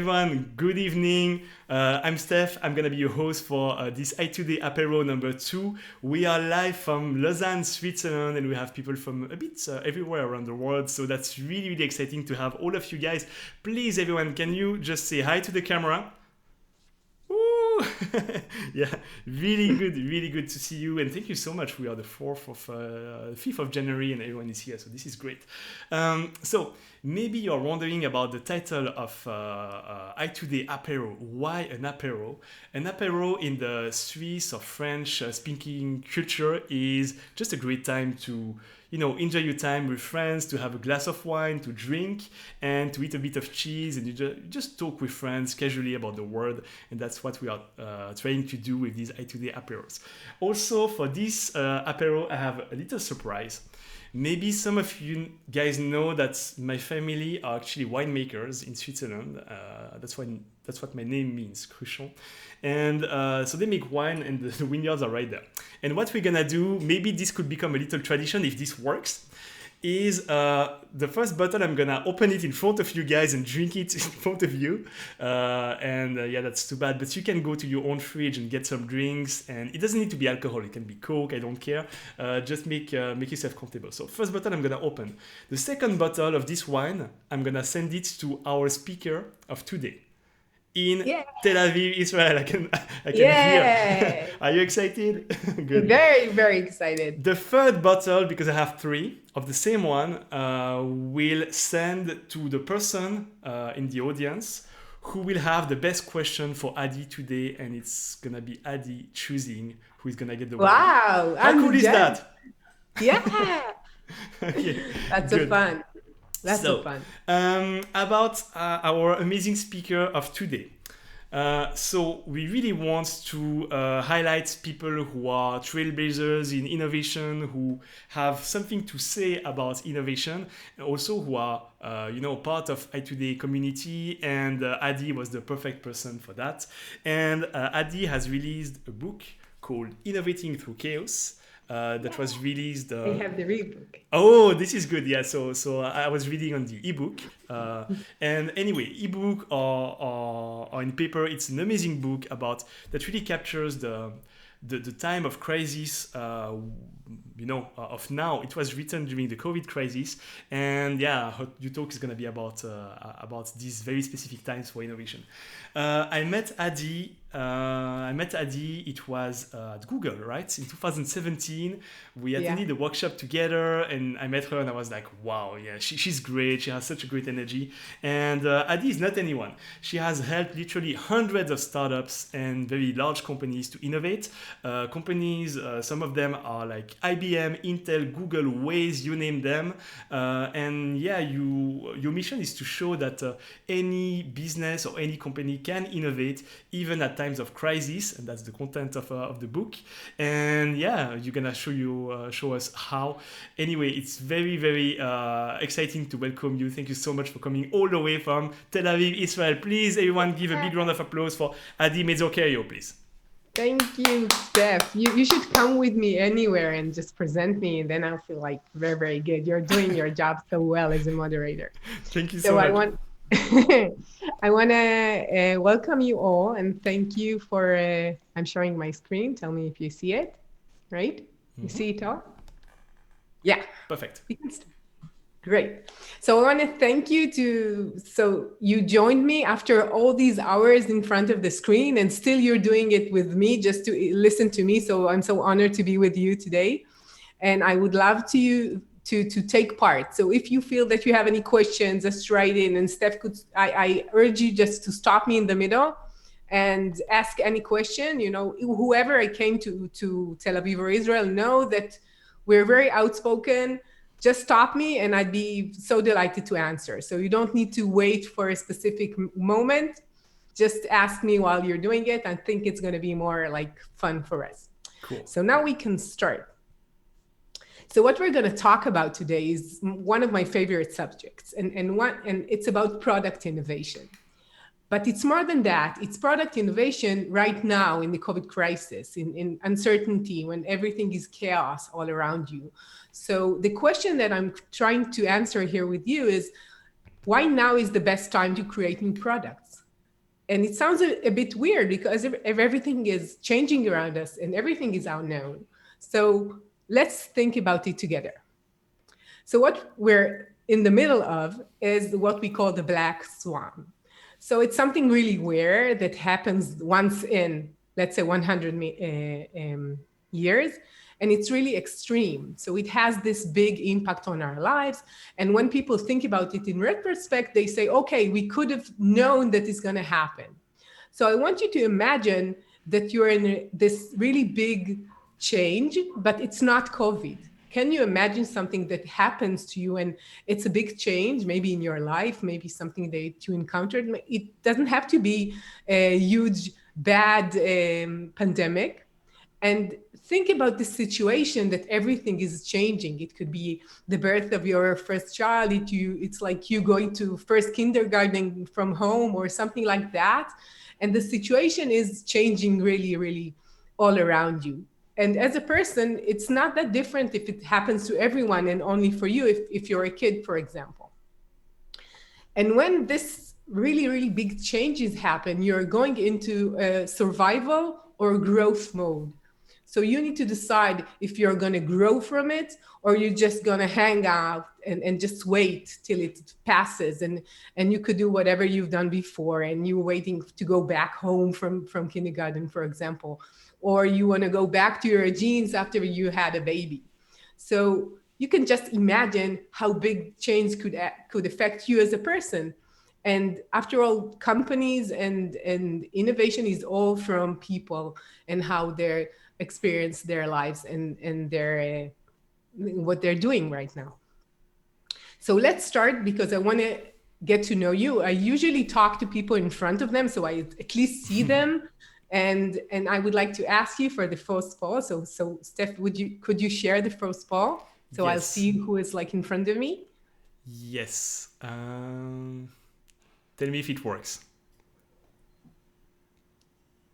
everyone, good evening. I'm Steph. I'm going to be your host for this Itoday Apero number 2. We are live from Lausanne, Switzerland, and we have people from a bit everywhere around the world. So that's really, really exciting to have all of you guys. Please, everyone, can you just say hi to the camera? Woo! Yeah, really good to see you, and thank you so much. We are the 5th of January, and everyone is here, so this is great. So maybe you're wondering about the title of Itoday Apero. Why an apero? An apero in the Swiss or French speaking culture is just a great time to enjoy your time with friends, to have a glass of wine, to drink, and to eat a bit of cheese, and you just talk with friends casually about the world. And that's what we are trying to do with these Itoday aperos. Also, for this apero, I have a little surprise. Maybe some of you guys know that my family are actually winemakers in Switzerland. That's what my name means, crucial. And so they make wine, and the vineyards are right there. And what we're gonna do, maybe this could become a little tradition if this works, is the first bottle, I'm gonna open it in front of you guys and drink it in front of you. Yeah, that's too bad, but you can go to your own fridge and get some drinks, and it doesn't need to be alcohol, it can be Coke, I don't care. Just make yourself comfortable. So first bottle I'm gonna open. The second bottle of this wine, I'm gonna send it to our speaker of today in Tel Aviv, Israel. I can hear. Are you excited? Good. Very, very excited. The third bottle, because I have 3 of the same one, will send to the person in the audience who will have the best question for Adi today, and it's gonna be Adi choosing who is gonna get the wine. Wow! How cool is that? Yeah. Okay, That's good. fun. That's so fun. About our amazing speaker of today. So we really want to highlight people who are trailblazers in innovation, who have something to say about innovation, and also who are part of Itoday community. And Adi was the perfect person for that. And Adi has released a book called Innovating Through Chaos. That was released. I have the ebook. Oh, this is good. Yeah, so I was reading on the ebook, and anyway, ebook or in paper, it's an amazing book that really captures the time of crisis. Of now. It was written during the COVID crisis, and yeah, your talk is gonna be about these very specific times for innovation. I met Adi. It was at Google, right? In 2017, we attended a workshop together, and I met her, and I was like, wow, yeah, she's great. She has such a great energy. And Adi is not anyone. She has helped literally hundreds of startups and very large companies to innovate. Companies, some of them are like IBM, Intel, Google, Waze, you name them. And yeah, your mission is to show that any business or any company can innovate even at times of crisis, and that's the content of the book. And yeah, you're gonna show us how. Anyway, it's very, very exciting to welcome you. Thank you so much for coming all the way from Tel Aviv, Israel. Please, everyone, give a big round of applause for Adi Mazor Kario, please. Thank you, Steph. You should come with me anywhere and just present me, and then I'll feel like very, very good. You're doing your job so well as a moderator. Thank you so much. I want to welcome you all and thank you for, I'm showing my screen. Tell me if you see it, right? You see it all? Yeah. Perfect. Great. So I want to thank you so you joined me after all these hours in front of the screen, and still you're doing it with me just to listen to me. So I'm so honored to be with you today. And I would love to take part. So if you feel that you have any questions, just write in, and Steph I urge you just to stop me in the middle and ask any question. Whoever I came to Tel Aviv or Israel know that we're very outspoken. Just stop me and I'd be so delighted to answer. So you don't need to wait for a specific moment. Just ask me while you're doing it. I think it's going to be more like fun for us. Cool. So now we can start. So what we're going to talk about today is one of my favorite subjects, and it's about product innovation. But it's more than that. It's product innovation right now in the COVID crisis, in uncertainty, when everything is chaos all around you. So the question that I'm trying to answer here with you is, why now is the best time to create new products? And it sounds a bit weird because if everything is changing around us and everything is unknown. So let's think about it together. So what we're in the middle of is what we call the black swan. So it's something really weird that happens once in, let's say, 100 years. And it's really extreme. So it has this big impact on our lives. And when people think about it in retrospect, they say, okay, we could have known that it's going to happen. So I want you to imagine that you're in this really big change, but it's not COVID. Can you imagine something that happens to you and it's a big change, maybe in your life, maybe something that you encountered? It doesn't have to be a huge, bad pandemic. And think about the situation that everything is changing. It could be the birth of your first child. It's like you going to first kindergarten from home or something like that. And the situation is changing really, really all around you. And as a person, it's not that different if it happens to everyone and only for you, if you're a kid, for example. And when this really, really big changes happen, you're going into a survival or growth mode. So you need to decide if you're going to grow from it or you're just going to hang out and just wait till it passes. And you could do whatever you've done before and you're waiting to go back home from kindergarten, for example, or you want to go back to your genes after you had a baby. So you can just imagine how big change could affect you as a person. And after all, companies and innovation is all from people and how they experience their lives and their what they're doing right now. So let's start because I want to get to know you. I usually talk to people in front of them, so I at least see them. And I would like to ask you for the first poll. So Steph, could you share the first poll? So Yes. I'll see who is like in front of me. Yes. Tell me if it works.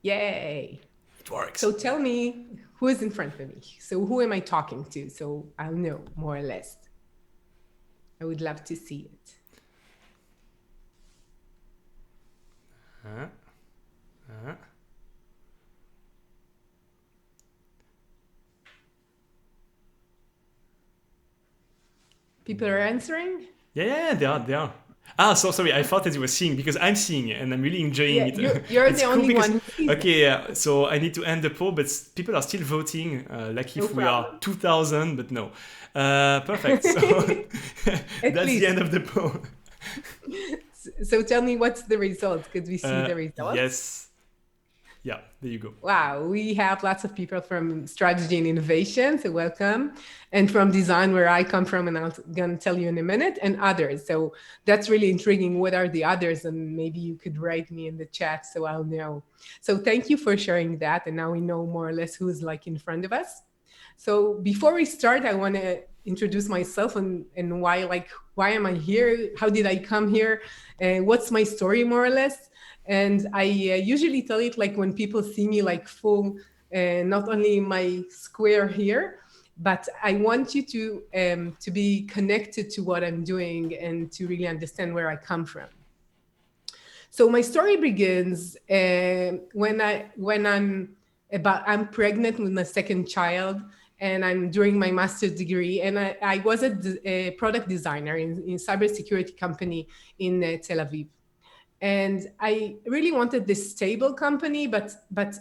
Yay. It works. So tell me who is in front of me. So who am I talking to? So I'll know more or less. I would love to see it. People are answering? Yeah, they are. Ah, so sorry. I thought that you were seeing because I'm seeing it and I'm really enjoying it. You're the only one who sees it. Okay, so I need to end the poll, but people are still voting. Like if we are 2,000, but no. Perfect. So that's the end of the poll. So tell me, what's the result? Could we see the results? Yes. Yeah, there you go. Wow, we have lots of people from strategy and innovation, so welcome. And from design, where I come from, and I'm going to tell you in a minute, and others. So that's really intriguing. What are the others? And maybe you could write me in the chat so I'll know. So thank you for sharing that. And now we know more or less who's like in front of us. So before we start, I want to introduce myself and why am I here? How did I come here? And what's my story more or less? And I usually tell it like when people see me like full, not only my square here, but I want you to be connected to what I'm doing and to really understand where I come from. So my story begins when I'm pregnant with my second child, and I'm doing my master's degree, and I was a product designer in cybersecurity company in Tel Aviv. And I really wanted this stable company, but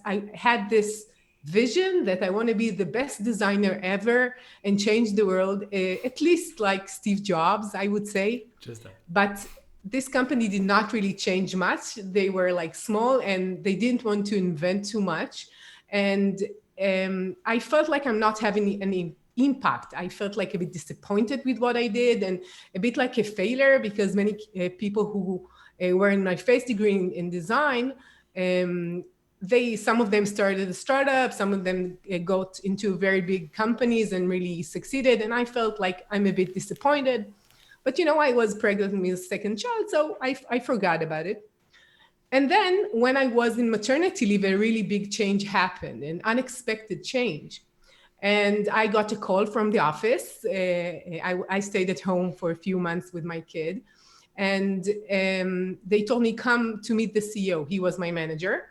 I had this vision that I want to be the best designer ever and change the world, at least like Steve Jobs, I would say. Just that. But this company did not really change much. They were like small and they didn't want to invent too much. And I felt like I'm not having any impact. I felt like a bit disappointed with what I did and a bit like a failure because many people who were in my first degree in design, some of them started a startup, some of them got into very big companies and really succeeded. And I felt like I'm a bit disappointed. But, I was pregnant with a second child, so I forgot about it. And then when I was in maternity leave, a really big change happened, an unexpected change. And I got a call from the office. I stayed at home for a few months with my kid. and they told me, come to meet the CEO. He was my manager.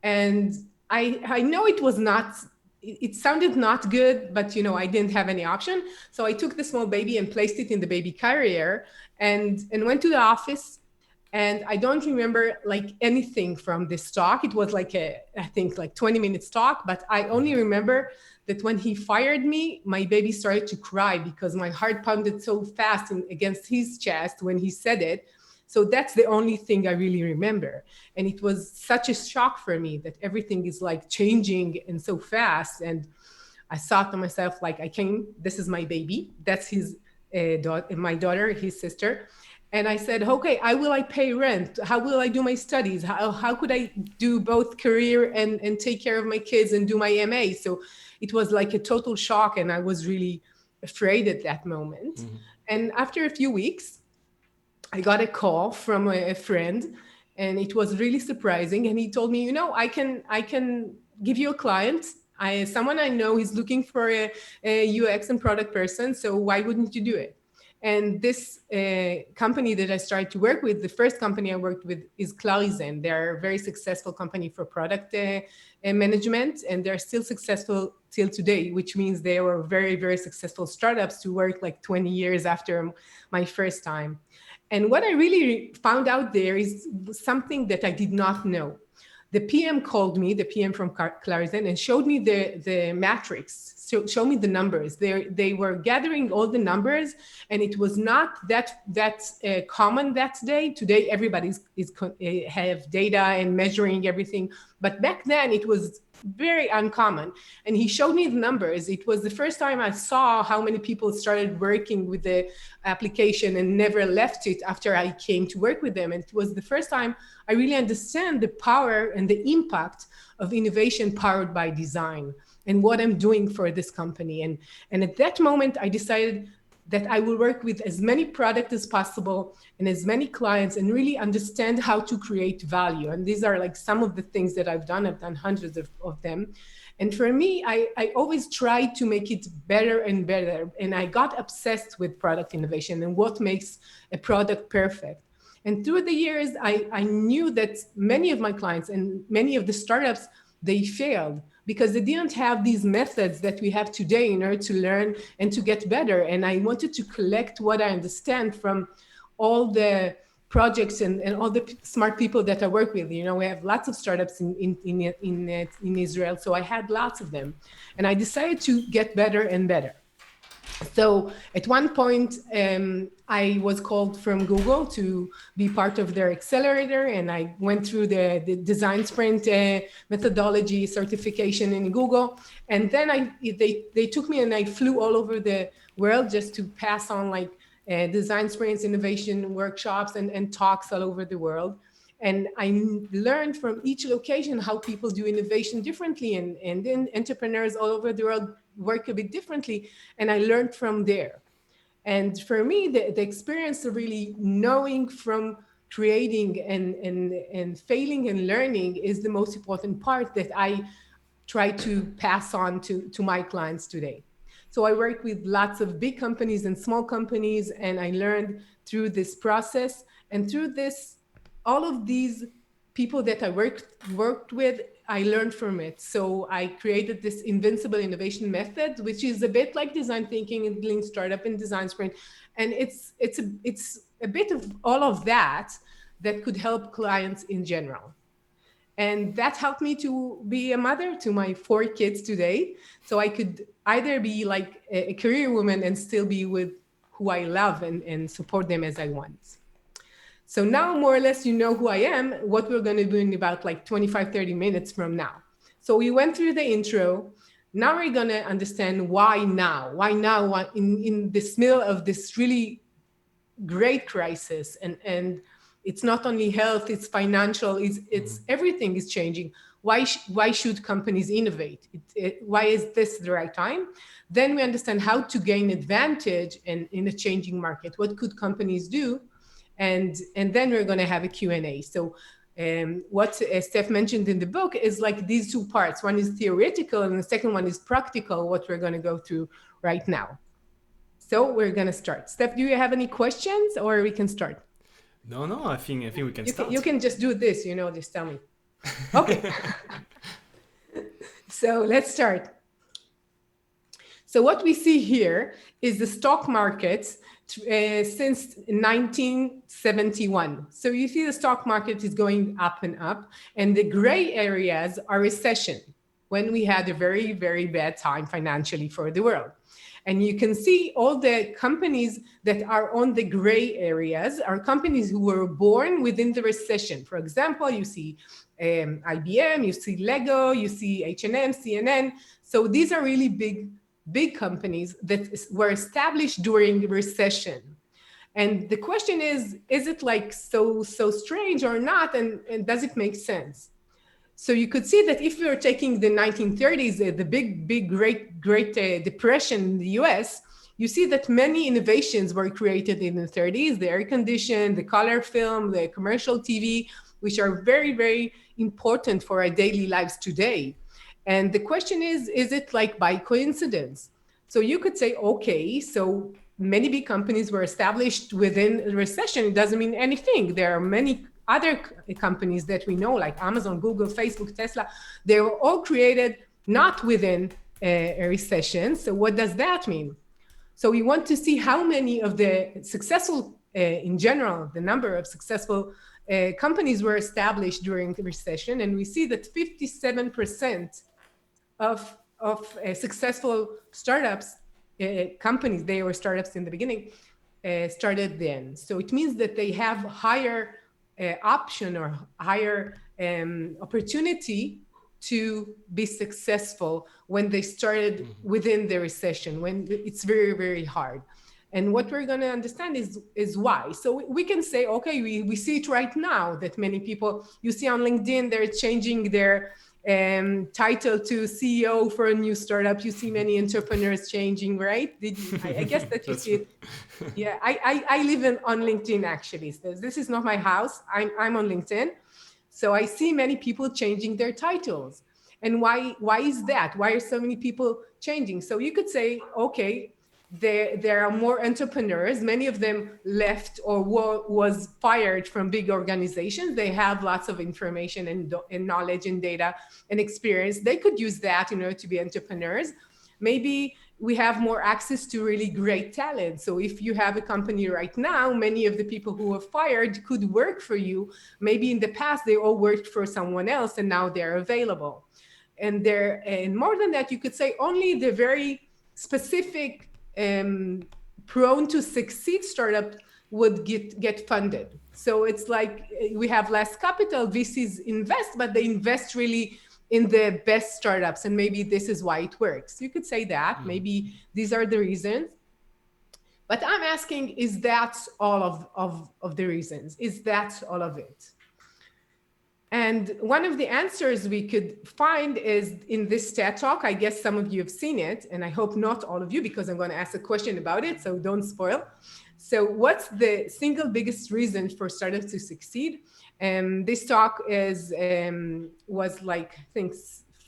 And I know it was not, it sounded not good, but I didn't have any option. So I took the small baby and placed it in the baby carrier and went to the office. And I don't remember like anything from this talk. It was like I think like 20 minutes talk, but I only remember that when he fired me, my baby started to cry because my heart pounded so fast against his chest when he said it. So that's the only thing I really remember. And it was such a shock for me that everything is like changing and so fast. And I thought to myself, like, this is my baby. That's my daughter, his sister. And I said, okay, how will I pay rent? How will I do my studies? How could I do both career and take care of my kids and do my MA? So it was like a total shock. And I was really afraid at that moment. Mm-hmm. And after a few weeks, I got a call from a friend, and it was really surprising. And he told me, I can give you a client. Someone I know is looking for a UX and product person. So why wouldn't you do it? And this company that I started to work with, the first company I worked with is Clarizen. They're a very successful company for product management, and they're still successful till today, which means they were very, very successful startups to work like 20 years after my first time. And what I really found out there is something that I did not know. The PM called me, the PM from Clarizen, and showed me the matrix, show me the numbers. They were gathering all the numbers, and it was not that common that day. Today, everybody have data and measuring everything. But back then, it was very uncommon. And he showed me the numbers. It was the first time I saw how many people started working with the application and never left it after I came to work with them. And it was the first time I really understand the power and the impact of innovation powered by design and what I'm doing for this company. And at that moment, I decided that I will work with as many products as possible and as many clients and really understand how to create value. And these are like some of the things that I've done. I've done hundreds of them. And for me, I always try to make it better and better. And I got obsessed with product innovation and what makes a product perfect. And through the years, I knew that many of my clients and many of the startups, they failed because they didn't have these methods that we have today in order to learn and to get better. And I wanted to collect what I understand from all the projects and all the smart people that I work with. We have lots of startups in Israel. So I had lots of them. And I decided to get better and better. So at one point, I was called from Google to be part of their accelerator, and I went through the design sprint methodology certification in Google. And then they took me and I flew all over the world just to pass on like design sprints, innovation workshops, and talks all over the world. And I learned from each location how people do innovation differently, and then entrepreneurs all over the world work a bit differently. And I learned from there. And for me, the experience of really knowing from creating and failing and learning is the most important part that I try to pass on to my clients today. So I work with lots of big companies and small companies, and I learned through this process. And through this, all of these people that I worked with, I learned from it. So I created this Invincible innovation method, which is a bit like design thinking and lean startup and design sprint. And it's a bit of all of that could help clients in general. And that helped me to be a mother to my 4 kids today. So I could either be like a career woman and still be with who I love and support them as I want. So now more or less you know who I am, what we're going to do in about like 25, 30 minutes from now. So we went through the intro. Now we're going to understand why now. Why now in this middle of this really great crisis. And it's not only health, it's financial, it's everything is changing. Why should companies innovate? Why is this the right time? Then we understand how to gain advantage in a changing market. What could companies do? And then we're going to have a Q&A. So what Steph mentioned in the book is like these 2 parts. One is theoretical and the second one is practical, what we're going to go through right now. So we're going to start. Steph, do you have any questions or we can start? No, I think we can You start. can just do this, just tell me. Okay. So let's start. So what we see here is the stock market since 1971. So you see the stock market is going up and up, and the gray areas are recession, when we had a very, very bad time financially for the world. And you can see all the companies that are on the gray areas are companies who were born within the recession. For example, you see IBM, you see Lego, you see H&M, CNN. So these are really big companies that were established during the recession. And the question is it like so strange or not? And does it make sense? So you could see that if we are taking the 1930s, the big, great depression in the US, you see that many innovations were created in the 30s, the air condition, the color film, the commercial TV, which are very, very important for our daily lives today. And the question is it like by coincidence? So you could say, okay, so many big companies were established within a recession. It doesn't mean anything. There are many other companies that we know, like Amazon, Google, Facebook, Tesla. They were all created not within a recession. So what does that mean? So we want to see how many of the successful, in general, the number of successful companies were established during the recession. And we see that 57% of successful startups, companies, they were startups in the beginning, started then. So it means that they have higher option or higher opportunity to be successful when they started within the recession, when it's very, very hard. And what we're going to understand is why. So we can say, okay, we see it right now that many people, you see on LinkedIn, they're changing their title to CEO for a new startup. You see many entrepreneurs changing, right? I guess that you see it. Yeah, I live on LinkedIn actually. So this is not my house. I'm on LinkedIn. So I see many people changing their titles. And why is that? Why are so many people changing? So you could say, okay, there are more entrepreneurs. Many of them left or was fired from big organizations. They have lots of information and knowledge and data and experience. They could use that in order to be entrepreneurs. Maybe we have more access to really great talent. So if you have a company right now, many of the people who were fired could work for you. Maybe in the past, they all worked for someone else and now they're available. And more than that, you could say only the very specific prone to succeed startup would get funded. So it's like we have less capital, VCs invest, but they invest really in the best startups. And maybe this is why it works. You could say that, maybe these are the reasons. But I'm asking, is that all of the reasons? Is that all of it? And one of the answers we could find is in this TED Talk. I guess some of you have seen it, and I hope not all of you, because I'm going to ask a question about it, so don't spoil. So what's the single biggest reason for startups to succeed? This talk was like, I think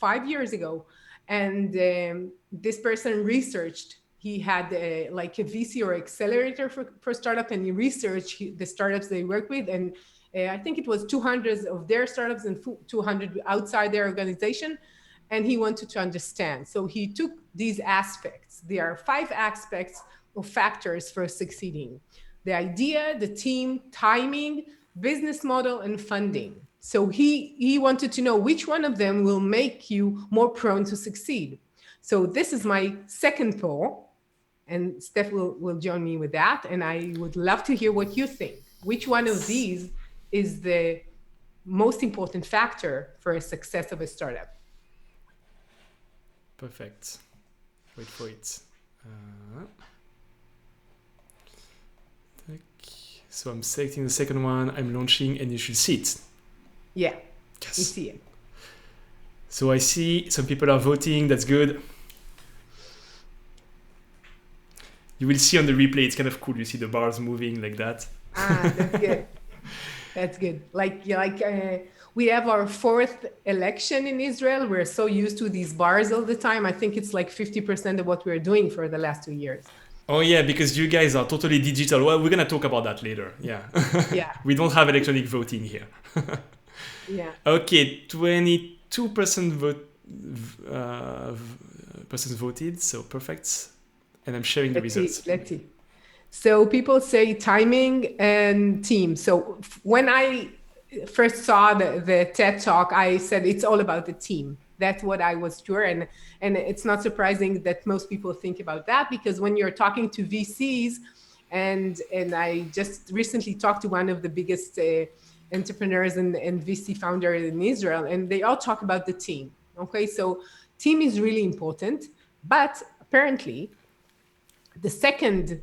5 years ago. And this person researched, he had like a VC or accelerator for startup, and he researched the startups they work with. And I think it was 200 of their startups and 200 outside their organization. And he wanted to understand. So he took these aspects. There are 5 aspects of factors for succeeding: the idea, the team, timing, business model, and funding. So he wanted to know which one of them will make you more prone to succeed. So this is my second poll, and Steph will join me with that. And I would love to hear what you think. Which one of these is the most important factor for a success of a startup? Perfect. Wait for it. So I'm selecting the second one. I'm launching, and you should see it. Yeah, yes. You see it. So I see some people are voting. That's good. You will see on the replay. It's kind of cool. You see the bars moving like that. That's good. That's good. We have our 4th election in Israel. We're so used to these bars all the time. I think it's like 50% of what we're doing for the last 2 years. Oh yeah, because you guys are totally digital. Well, we're gonna talk about that later. Yeah, Yeah, we don't have electronic voting here. yeah. Okay, 22% persons voted, so perfect. And I'm sharing the Let's see. results. Let's see. So people say timing and team. So when I first saw the TED talk, I said it's all about the team. That's what I was sure, and it's not surprising that most people think about that, because when you're talking to VCs, and I just recently talked to one of the biggest entrepreneurs and VC founders in Israel, and they all talk about the team. Okay, so team is really important, but apparently the second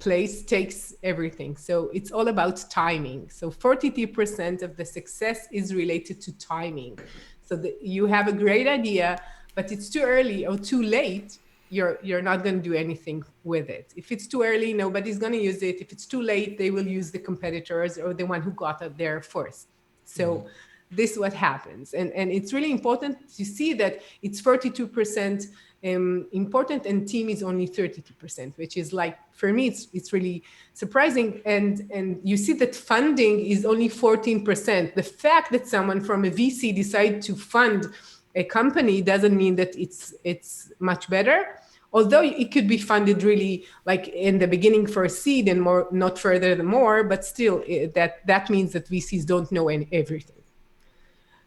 place takes everything. So it's all about timing. So 43% of the success is related to timing. So you have a great idea, but it's too early or too late. You're not going to do anything with it. If it's too early, nobody's going to use it. If it's too late, they will use the competitors or the one who got up there first. So this is what happens, and it's really important to see that it's 42% important, and team is only 32%, which is like, for me, it's really surprising. And you see that funding is only 14%. The fact that someone from a VC decide to fund a company doesn't mean that it's much better, although it could be funded really like in the beginning for a seed and more, not further than more, but still that means that VCs don't know everything.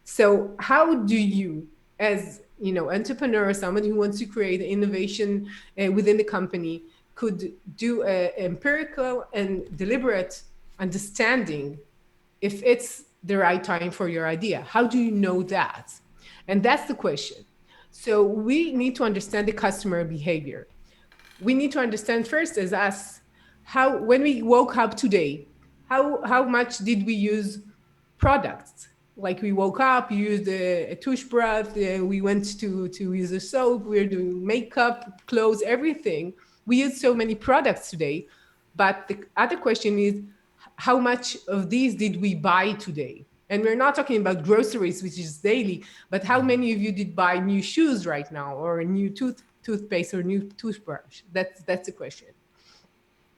So how do you, as entrepreneur, somebody who wants to create innovation within the company, could do an empirical and deliberate understanding if it's the right time for your idea? How do you know that? And that's the question. So we need to understand the customer behavior. We need to understand first as us, how, when we woke up today, how much did we use products? Like we woke up, you used a toothbrush, we went to use a soap, we're doing makeup, clothes, everything. We use so many products today. But the other question is, how much of these did we buy today? And we're not talking about groceries, which is daily, but how many of you did buy new shoes right now, or a new toothpaste or new toothbrush? That's the question.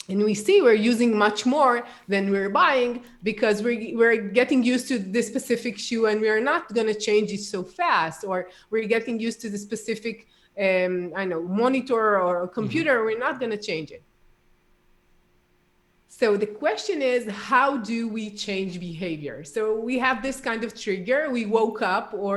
And we see we're using much more than we're buying, because we're getting used to this specific shoe and we're not going to change it so fast, or we're getting used to the specific monitor or computer, we're not going to change it. So the question is, how do we change behavior? So we have this kind of trigger. We woke up, or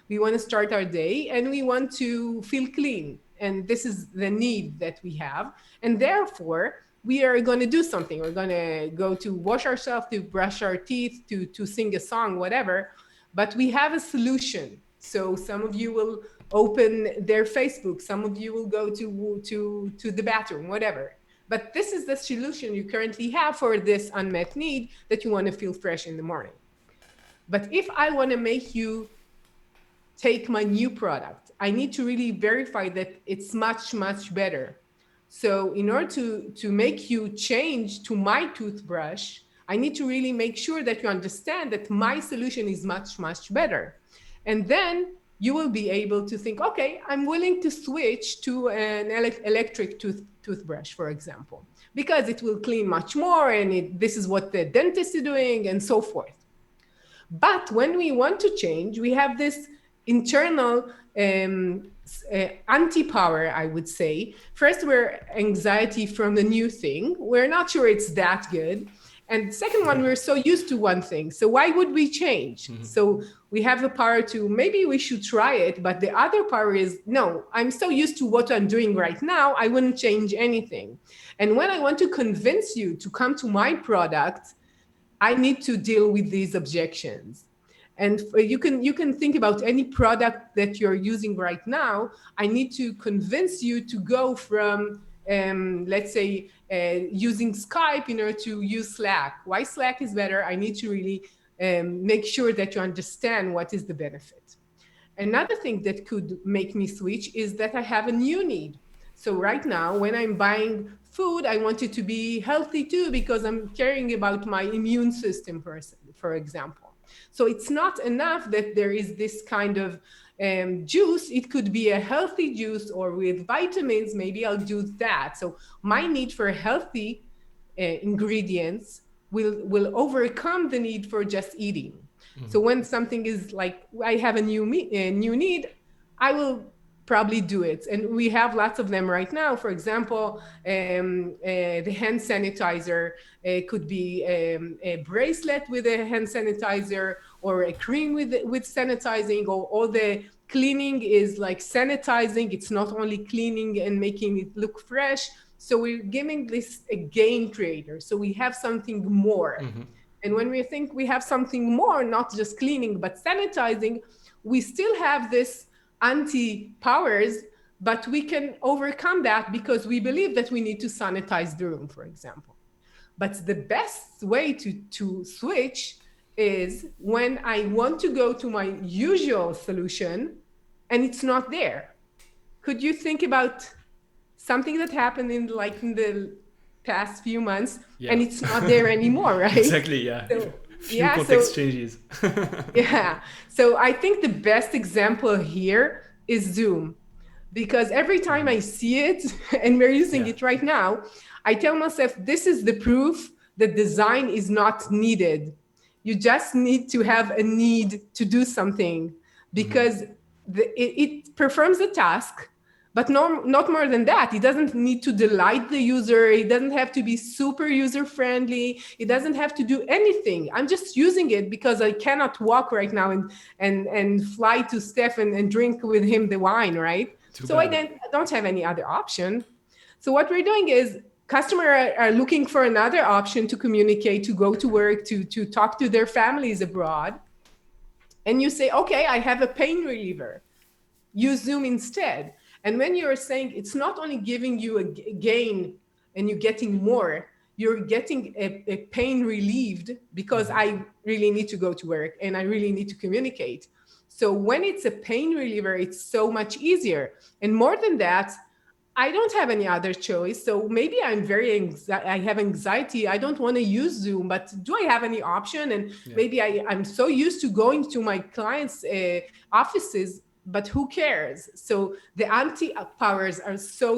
we want to start our day, and we want to feel clean. And this is the need that we have. And therefore, we are going to do something. We're going to go to wash ourselves, to brush our teeth, to sing a song, whatever. But we have a solution. So some of you will open their Facebook. Some of you will go to the bathroom, whatever. But this is the solution you currently have for this unmet need, that you want to feel fresh in the morning. But if I want to make you take my new product, I need to really verify that it's much, much better. So in order to make you change to my toothbrush, I need to really make sure that you understand that my solution is much, much better. And then you will be able to think, okay, I'm willing to switch to an electric toothbrush, for example, because it will clean much more, and this is what the dentist is doing, and so forth. But when we want to change, we have this internal anti-power, I would say. First, we're anxiety from the new thing. We're not sure it's that good. And second one, we're so used to one thing. So why would we change? So we have the power to, maybe we should try it. But the other power is, no, I'm so used to what I'm doing right now, I wouldn't change anything. And when I want to convince you to come to my product, I need to deal with these objections. And you can think about any product that you're using right now. I need to convince you to go from, let's say, using Skype in order to use Slack. Why Slack is better? I need to really make sure that you understand what is the benefit. Another thing that could make me switch is that I have a new need. So right now, when I'm buying food, I want it to be healthy too, because I'm caring about my immune system, for example. So it's not enough that there is this kind of juice, it could be a healthy juice or with vitamins, maybe I'll do that. So my need for healthy ingredients will overcome the need for just eating. So when something is like I have a new need, I will probably do it. And we have lots of them right now. For example, the hand sanitizer could be a bracelet with a hand sanitizer, or a cream with sanitizing, or all the cleaning is like sanitizing. It's not only cleaning and making it look fresh. So we're giving this a gain creator. So we have something more. And when we think we have something more, not just cleaning, but sanitizing, we still have this anti-powers, but we can overcome that because we believe that we need to sanitize the room, for example. But the best way to switch is when I want to go to my usual solution and it's not there. Could you think about something that happened in the past few months, and it's not there anymore, right? Exactly, yeah. So, Few context changes. Yeah. So I think the best example here is Zoom, because every time I see it, and we're using it right now, I tell myself, this is the proof that design is not needed. You just need to have a need to do something, because it performs a task, but not more than that. It doesn't need to delight the user. It doesn't have to be super user friendly. It doesn't have to do anything. I'm just using it because I cannot walk right now and fly to Steph and drink with him the wine, right? So I don't have any other option. So what we're doing is customers are looking for another option to communicate, to go to work, to talk to their families abroad. And you say, okay, I have a pain reliever. Use Zoom instead. And when you're saying it's not only giving you a gain and you're getting more, you're getting a pain relieved, because I really need to go to work and I really need to communicate. So when it's a pain reliever, it's so much easier. And more than that, I don't have any other choice. So maybe I have anxiety. I don't want to use Zoom, but do I have any option? And maybe I'm so used to going to my clients' offices, but who cares? So the anti-powers are so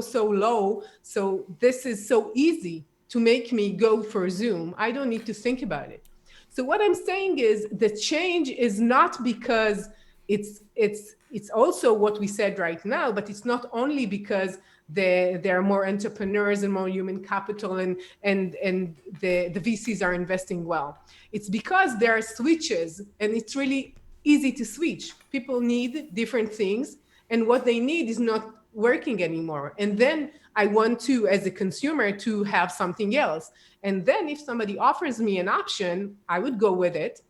low. So this is so easy to make me go for Zoom. I don't need to think about it. So what I'm saying is the change is not because it's also what we said right now, but it's not only because there are more entrepreneurs and more human capital and the VCs are investing well. It's because there are switches, and it's really easy to switch. People need different things, and what they need is not working anymore. And then I want to, as a consumer, to have something else. And then if somebody offers me an option, I would go with it.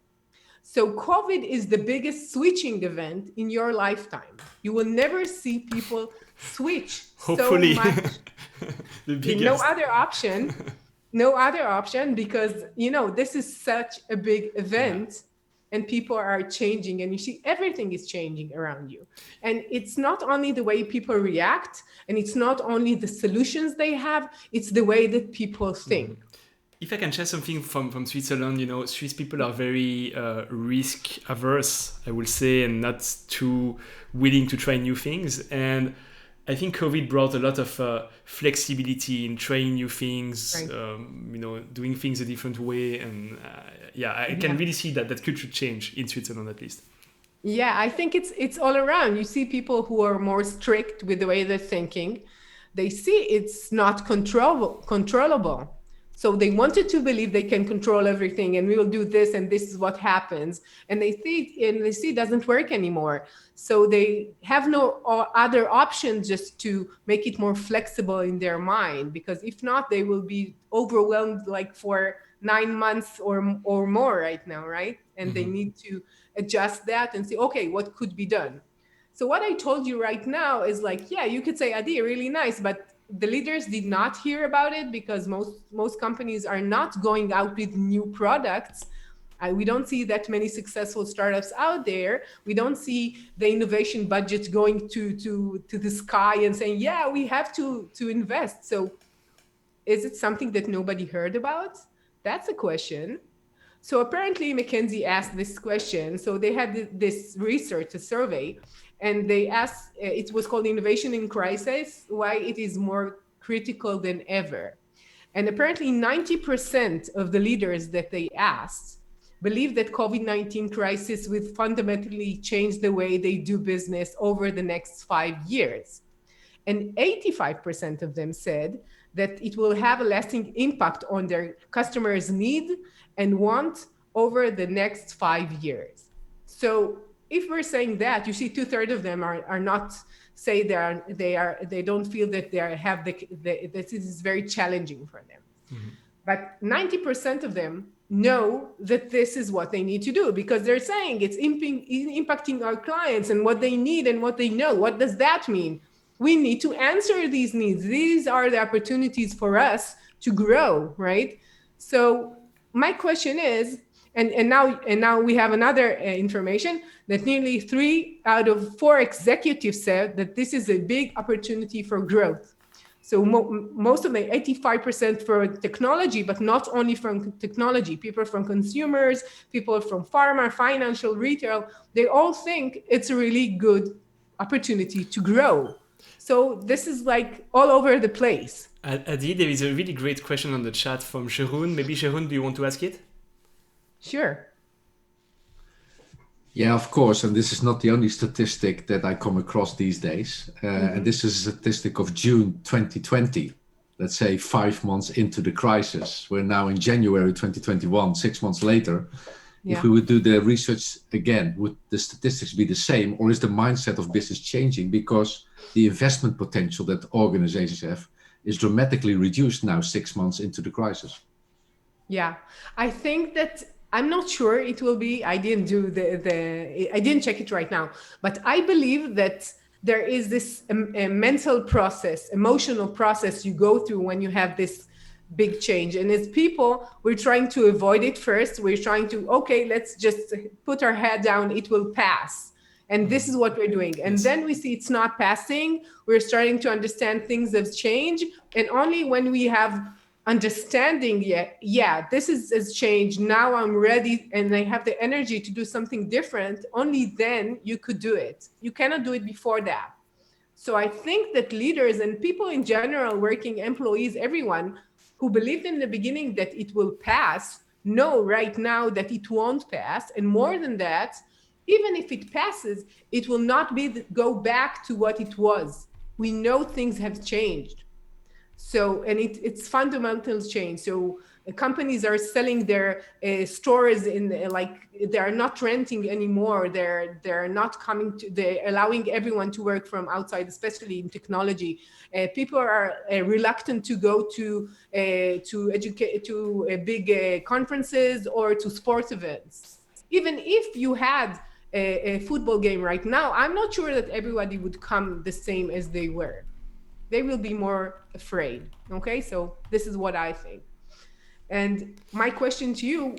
So COVID is the biggest switching event in your lifetime. You will never see people switch Hopefully. so much. The biggest. No other option, because this is such a big event, and people are changing, and you see everything is changing around you. And it's not only the way people react, and it's not only the solutions they have, it's the way that people think. If I can share something from Switzerland, Swiss people are very risk averse, I will say, and not too willing to try new things. And I think COVID brought a lot of flexibility in trying new things, right. Doing things a different way. And I can really see that culture change in Switzerland, at least. Yeah, I think it's all around. You see people who are more strict with the way they're thinking. They see it's not controllable. So they wanted to believe they can control everything, and we will do this, and this is what happens. And they see it doesn't work anymore. So they have no other option just to make it more flexible in their mind, because if not, they will be overwhelmed like for 9 months or more right now, right? And they need to adjust that and say, okay, what could be done? So what I told you right now is like, yeah, you could say, Adi, really nice, but the leaders did not hear about it because most companies are not going out with new products. We don't see that many successful startups out there. We don't see the innovation budget going to the sky and saying, yeah, we have to invest. So is it something that nobody heard about? That's a question. So apparently McKinsey asked this question. So they had this research, a survey, and they asked, it was called Innovation in Crisis, why it is more critical than ever. And apparently 90% of the leaders that they asked believe that COVID-19 crisis will fundamentally change the way they do business over the next 5 years. And 85% of them said that it will have a lasting impact on their customers' need and want over the next 5 years. So if we're saying that, you see 2/3 of them are not say they don't feel that have this is very challenging for them. Mm-hmm. But 90% of them know that this is what they need to do, because they're saying it's impacting our clients and what they need and what they know. What does that mean? We need to answer these needs. These are the opportunities for us to grow, right? So my question is, and now we have another information that nearly 3 out of 4 executives said that this is a big opportunity for growth. So most of them, 85% for technology, but not only from technology, people from consumers, people from pharma, financial, retail, they all think it's a really good opportunity to grow. So this is like all over the place. Adi, there is a really great question on the chat from Sharon. Maybe Sharon, do you want to ask it? Sure. Yeah, of course. And this is not the only statistic that I come across these days. And this is a statistic of June 2020, let's say 5 months into the crisis. We're now in January 2021, 6 months later. Yeah. If we would do the research again, would the statistics be the same, or is the mindset of business changing? Because the investment potential that organizations have is dramatically reduced now 6 months into the crisis. Yeah, I think that I'm not sure it will be. I didn't do I didn't check it right now, but I believe that there is this mental process, emotional process you go through when you have this big change. And as people, we're trying to avoid it first. We're trying to, okay, let's just put our head down. It will pass. And this is what we're doing. And then we see it's not passing. We're starting to understand things have changed. And only when we have understanding, this has changed. Now I'm ready and I have the energy to do something different. Only then you could do it. You cannot do it before that. So I think that leaders and people in general, working employees, everyone who believed in the beginning that it will pass, know right now that it won't pass. And more than that, even if it passes, it will not go back to what it was. We know things have changed. So, and it's fundamental change. So companies are selling their stores in they are not renting anymore. They're not coming to, they're allowing everyone to work from outside, especially in technology. People are reluctant to go to big conferences or to sports events. Even if you had a football game right now, I'm not sure that everybody would come the same as they were. They will be more afraid. Okay, so this is what I think. And my question to you,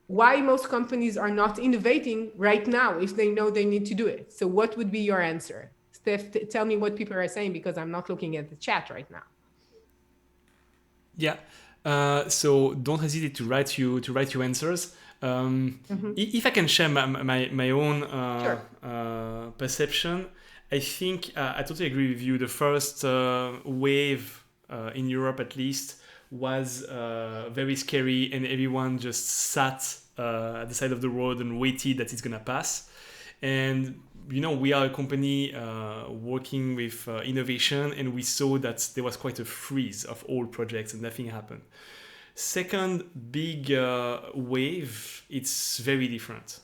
why most companies are not innovating right now if they know they need to do it? So what would be your answer? Steph, tell me what people are saying, because I'm not looking at the chat right now. Yeah, so don't hesitate to write your answers. If I can share my own sure. Perception, I think I totally agree with you. The first wave in Europe, at least, was very scary, and everyone just sat at the side of the road and waited that it's gonna pass. And we are a company working with innovation, and we saw that there was quite a freeze of all projects and nothing happened. Second big wave, it's very different.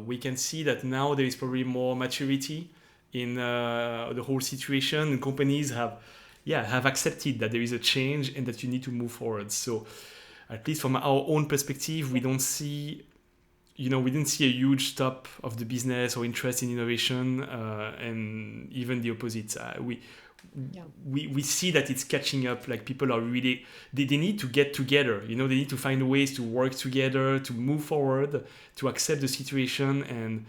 We can see that now there is probably more maturity in the whole situation, and companies have accepted that there is a change and that you need to move forward. So at least from our own perspective, we didn't see a huge stop of the business or interest in innovation, and even the opposite. We see that it's catching up. Like, people are really, they need to get together. They need to find ways to work together, to move forward, to accept the situation. And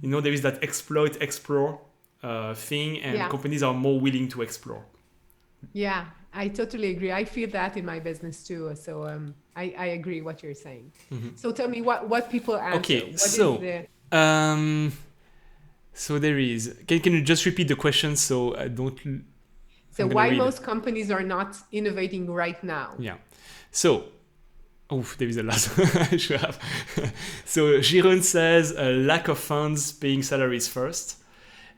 there is that explore thing, and companies are more willing to explore. Yeah, I totally agree. I feel that in my business too. So I agree what you're saying. Mm-hmm. So tell me what people answer. Okay, So there is. Can you just repeat the question so I don't? So why most companies are not innovating right now? Yeah. So, there is a lot I should have. So Giron says lack of funds paying salaries first.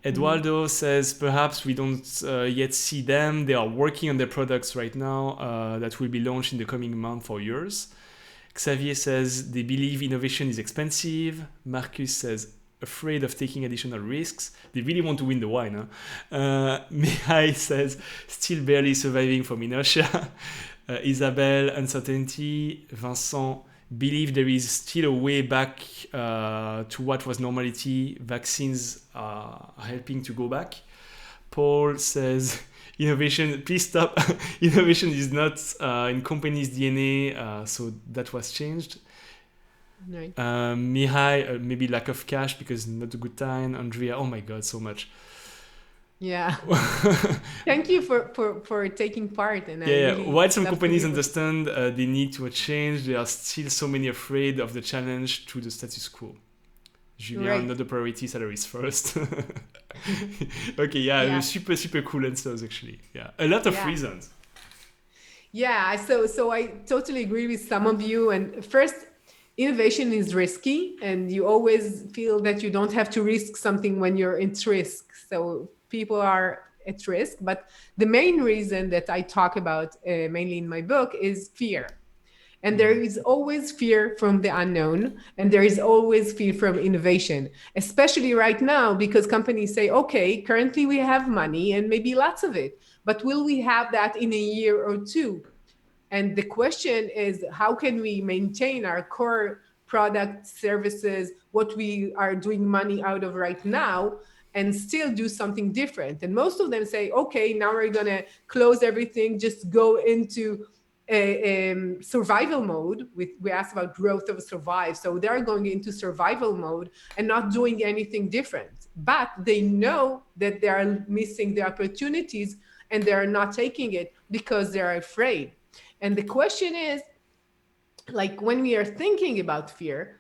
Eduardo says perhaps we don't yet see them. They are working on their products right now that will be launched in the coming month or years. Xavier says they believe innovation is expensive. Marcus says afraid of taking additional risks. They really want to win the wine. Huh? Mihai says still barely surviving from inertia. Isabelle, uncertainty. Vincent, believe there is still a way back to what was normality. Vaccines are helping to go back. Paul says innovation, please stop. Innovation is not in company's DNA, so that was changed. Right. Mihai, maybe lack of cash because not a good time. Andrea, oh my god, so much. Yeah. Thank you for taking part. And really while some companies understand the need to change, there are still so many afraid of the challenge to the status quo. Julien, not the priority, salaries first. Okay, yeah, super cool answers actually. Yeah, a lot of reasons. Yeah, so I totally agree with some of you. And first, innovation is risky, and you always feel that you don't have to risk something when you're at risk. So people are at risk, but the main reason that I talk about mainly in my book is fear. And there is always fear from the unknown, and there is always fear from innovation, especially right now, because companies say, okay, currently we have money and maybe lots of it, but will we have that in a year or two? And the question is, how can we maintain our core product, services, what we are doing money out of right now, and still do something different? And most of them say, okay, now we're going to close everything, just go into a survival mode. We asked about growth of survive. So they're going into survival mode and not doing anything different. But they know that they are missing the opportunities and they're not taking it because they're afraid. And the question is, like, when we are thinking about fear,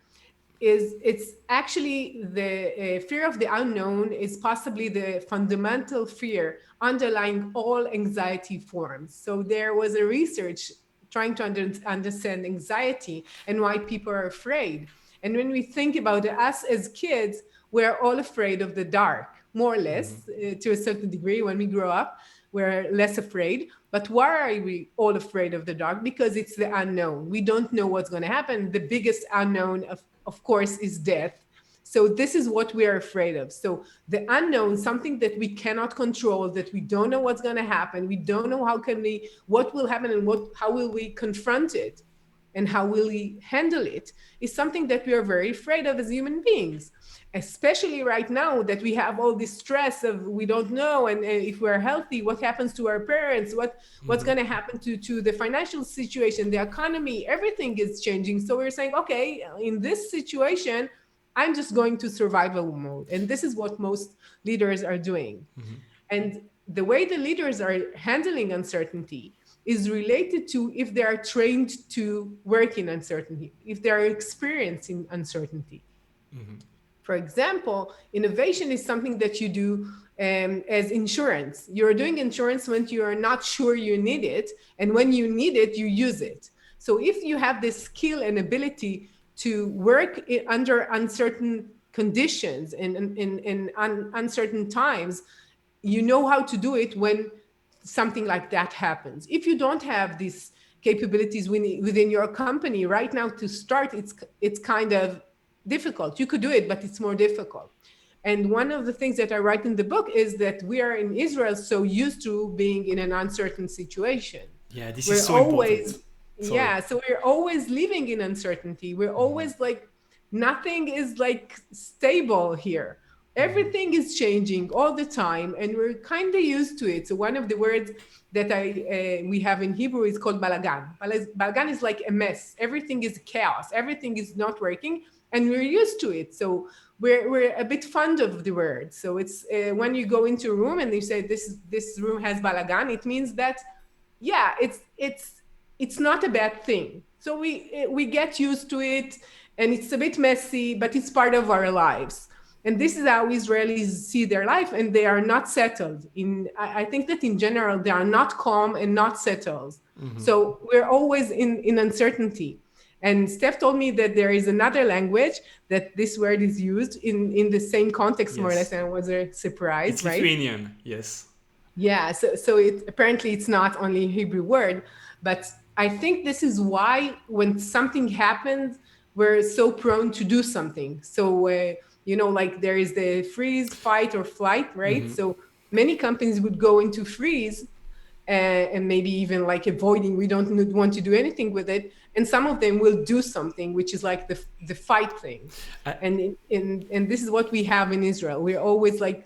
it's actually the fear of the unknown is possibly the fundamental fear underlying all anxiety forms. So there was a research trying to understand anxiety and why people are afraid. And when we think about us as kids, we're all afraid of the dark, more or less, to a certain degree. When we grow up, we're less afraid. But why are we all afraid of the dark? Because it's the unknown. We don't know what's going to happen. The biggest unknown, of course, is death. So this is what we are afraid of. So the unknown, something that we cannot control, that we don't know what's going to happen. We don't know what will happen and how will we confront it and how will we handle it, is something that we are very afraid of as human beings. Especially right now that we have all this stress of we don't know, and if we're healthy, what happens to our parents, what's going to happen to the financial situation, the economy, everything is changing. So we're saying, okay, in this situation, I'm just going to survival mode. And this is what most leaders are doing. And the way the leaders are handling uncertainty is related to if they are trained to work in uncertainty, if they are experiencing uncertainty. For example, innovation is something that you do as insurance. You're doing insurance when you are not sure you need it, and when you need it, you use it. So if you have this skill and ability to work under uncertain conditions and in uncertain times, you know how to do it when something like that happens. If you don't have these capabilities within your company right now to start, it's kind of difficult. You could do it, but it's more difficult. And one of the things that I write in the book is that we are in Israel so used to being in an uncertain situation. Yeah, this is so important. Yeah, so we're always living in uncertainty. We're always like, nothing is like stable here. Everything is changing all the time, and we're kind of used to it. So one of the words that we have in Hebrew is called balagan. Balagan is like a mess. Everything is chaos. Everything is not working, and we're used to it. So we're a bit fond of the word. So it's when you go into a room and you say this room has balagan, it means that it's not a bad thing. So we get used to it, and it's a bit messy, but it's part of our lives. And this is how Israelis see their life, and they are not settled. I think that in general, they are not calm and not settled. So we're always in uncertainty. And Steph told me that there is another language that this word is used in the same context, more or less, and I was surprised, it's right? Lithuanian, yes. Yeah, so apparently it's not only a Hebrew word, but I think this is why when something happens, we're so prone to do something. So, like there is the freeze, fight, or flight, right? So many companies would go into freeze and maybe even like avoiding, we don't want to do anything with it. And some of them will do something, which is like the fight thing. And this is what we have in Israel. We're always like,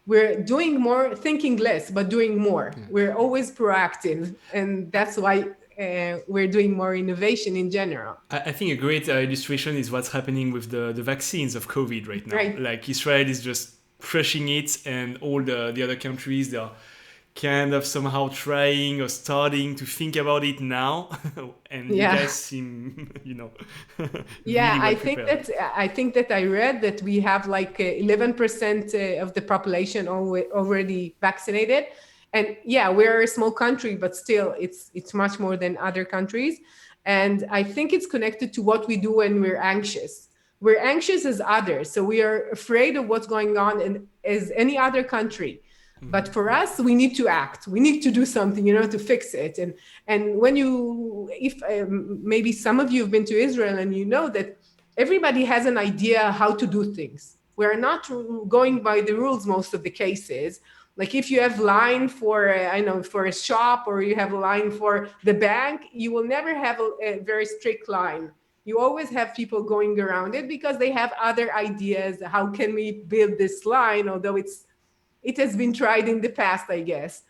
we're doing more, thinking less, but doing more. We're always proactive. And that's why we're doing more innovation in general. I think a great illustration is what's happening with the vaccines of COVID right now. Right. Like Israel is just crushing it, and all the other countries, they are kind of somehow trying or starting to think about it now. And you guys seem, yeah, really well I think that I read that we have like 11% of the population already vaccinated. And yeah, we're a small country, but still it's much more than other countries. And I think it's connected to what we do when we're anxious. We're anxious as others. So we are afraid of what's going on as any other country. But for us, we need to act. We need to do something, to fix it. And when if maybe some of you have been to Israel and you know that everybody has an idea how to do things. We're not going by the rules most of the cases. Like if you have line for, for a shop, or you have a line for the bank, you will never have a very strict line. You always have people going around it because they have other ideas. How can we build this line? Although it has been tried in the past, I guess.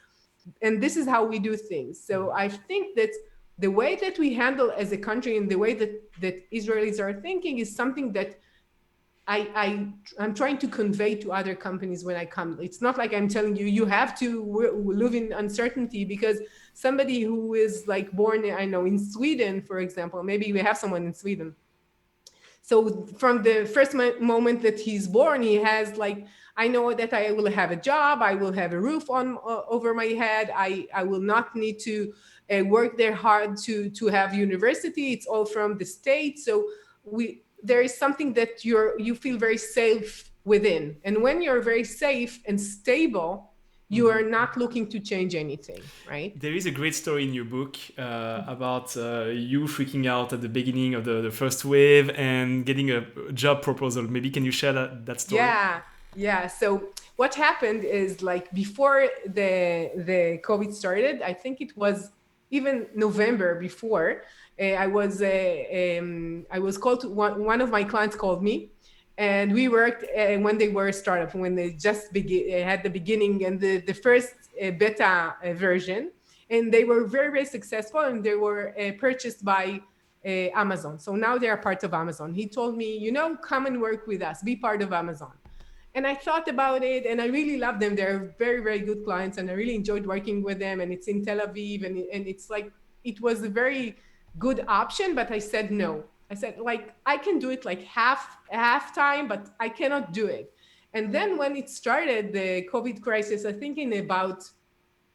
And this is how we do things. So I think that the way that we handle as a country and the way that Israelis are thinking is something that I'm trying to convey to other companies when I come. It's not like I'm telling you, you have to live in uncertainty, because somebody who is like born, I know in Sweden, for example, maybe we have someone in Sweden. So from the first moment that he's born, he has like, I know that I will have a job, I will have a roof over my head, I will not need to work there hard to have university. It's all from the state. So there is something that you feel very safe within. And when you're very safe and stable, you are not looking to change anything, right? There is a great story in your book about you freaking out at the beginning of the first wave and getting a job proposal. Maybe can you share that story? Yeah. So what happened is, like, before the COVID started, I think it was even November before, I was called to, one of my clients called me. And we worked when they were a startup, when they just had the beginning and the first beta version. And they were very, very successful, and they were purchased by Amazon. So now they are part of Amazon. He told me, come and work with us, be part of Amazon. And I thought about it, and I really love them. They're very, very good clients, and I really enjoyed working with them. And it's in Tel Aviv, and it's like, it was a very good option, but I said no. I said, like, I can do it like half time, but I cannot do it. And then when it started, the COVID crisis, I think in about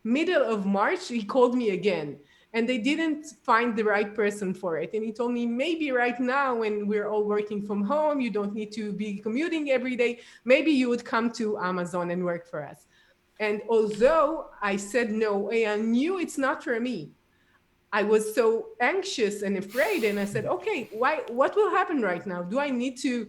middle of March, he called me again, and they didn't find the right person for it. And he told me, maybe right now, when we're all working from home, you don't need to be commuting every day, maybe you would come to Amazon and work for us. And although I said no, I knew it's not for me. I was so anxious and afraid, and I said, okay, what will happen right now? Do I need to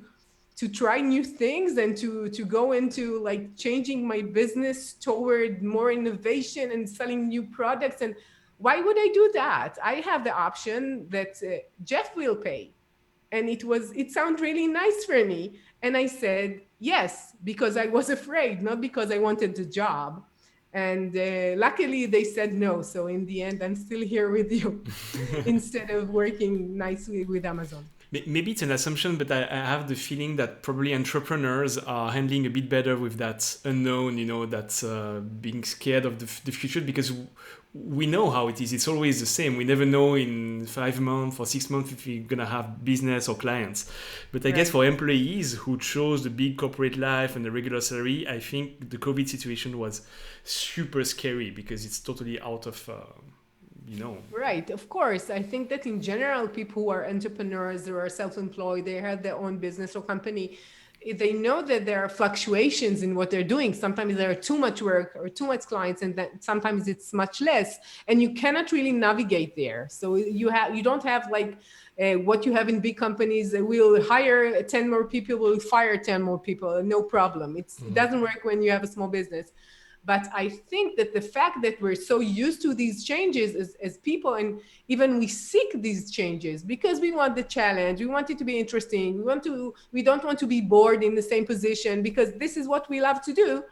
try new things and to go into like changing my business toward more innovation and selling new products? And why would I do that? I have the option that Jeff will pay. And it sounded really nice for me. And I said yes, because I was afraid, not because I wanted the job. And luckily they said no. So in the end, I'm still here with you instead of working nicely with Amazon. Maybe it's an assumption, but I have the feeling that probably entrepreneurs are handling a bit better with that unknown, that being scared of the future, because we know how it is. It's always the same. We never know in 5 months or 6 months if we're gonna have business or clients. But I guess for employees who chose the big corporate life and the regular salary, I think the COVID situation was super scary because it's totally out of, Right, of course. I think that in general, people who are entrepreneurs or are self-employed, they have their own business or company, they know that there are fluctuations in what they're doing. Sometimes there are too much work or too much clients, and then sometimes it's much less, and you cannot really navigate there. So you don't have like what you have in big companies. We'll hire 10 more people, we'll fire 10 more people, no problem. It doesn't work when you have a small business. But I think that the fact that we're so used to these changes as people, and even we seek these changes because we want the challenge, we want it to be interesting, we don't want to be bored in the same position because this is what we love to do.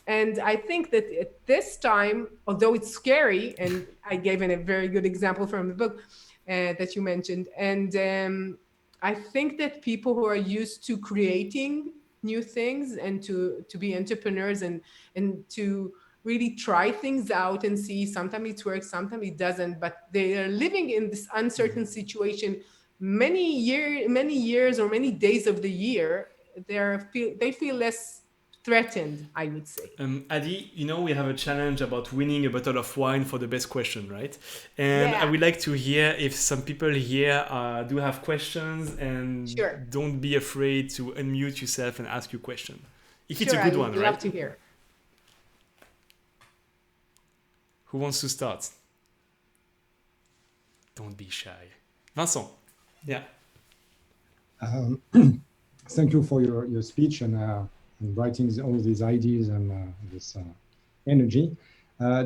And I think that at this time, although it's scary, and I gave a very good example from the book that you mentioned, and I think that people who are used to creating new things and to be entrepreneurs and to really try things out and see, sometimes it works, sometimes it doesn't, but they are living in this uncertain situation many years or many days of the year. They feel less threatened, I would say. Adi, we have a challenge about winning a bottle of wine for the best question, right? And I would like to hear if some people here do have questions, and don't be afraid to unmute yourself and ask your question. If it's a good one, right? I'd love to hear. Who wants to start? Don't be shy. Vincent. Yeah. Thank you for your speech and writing all these ideas and this energy.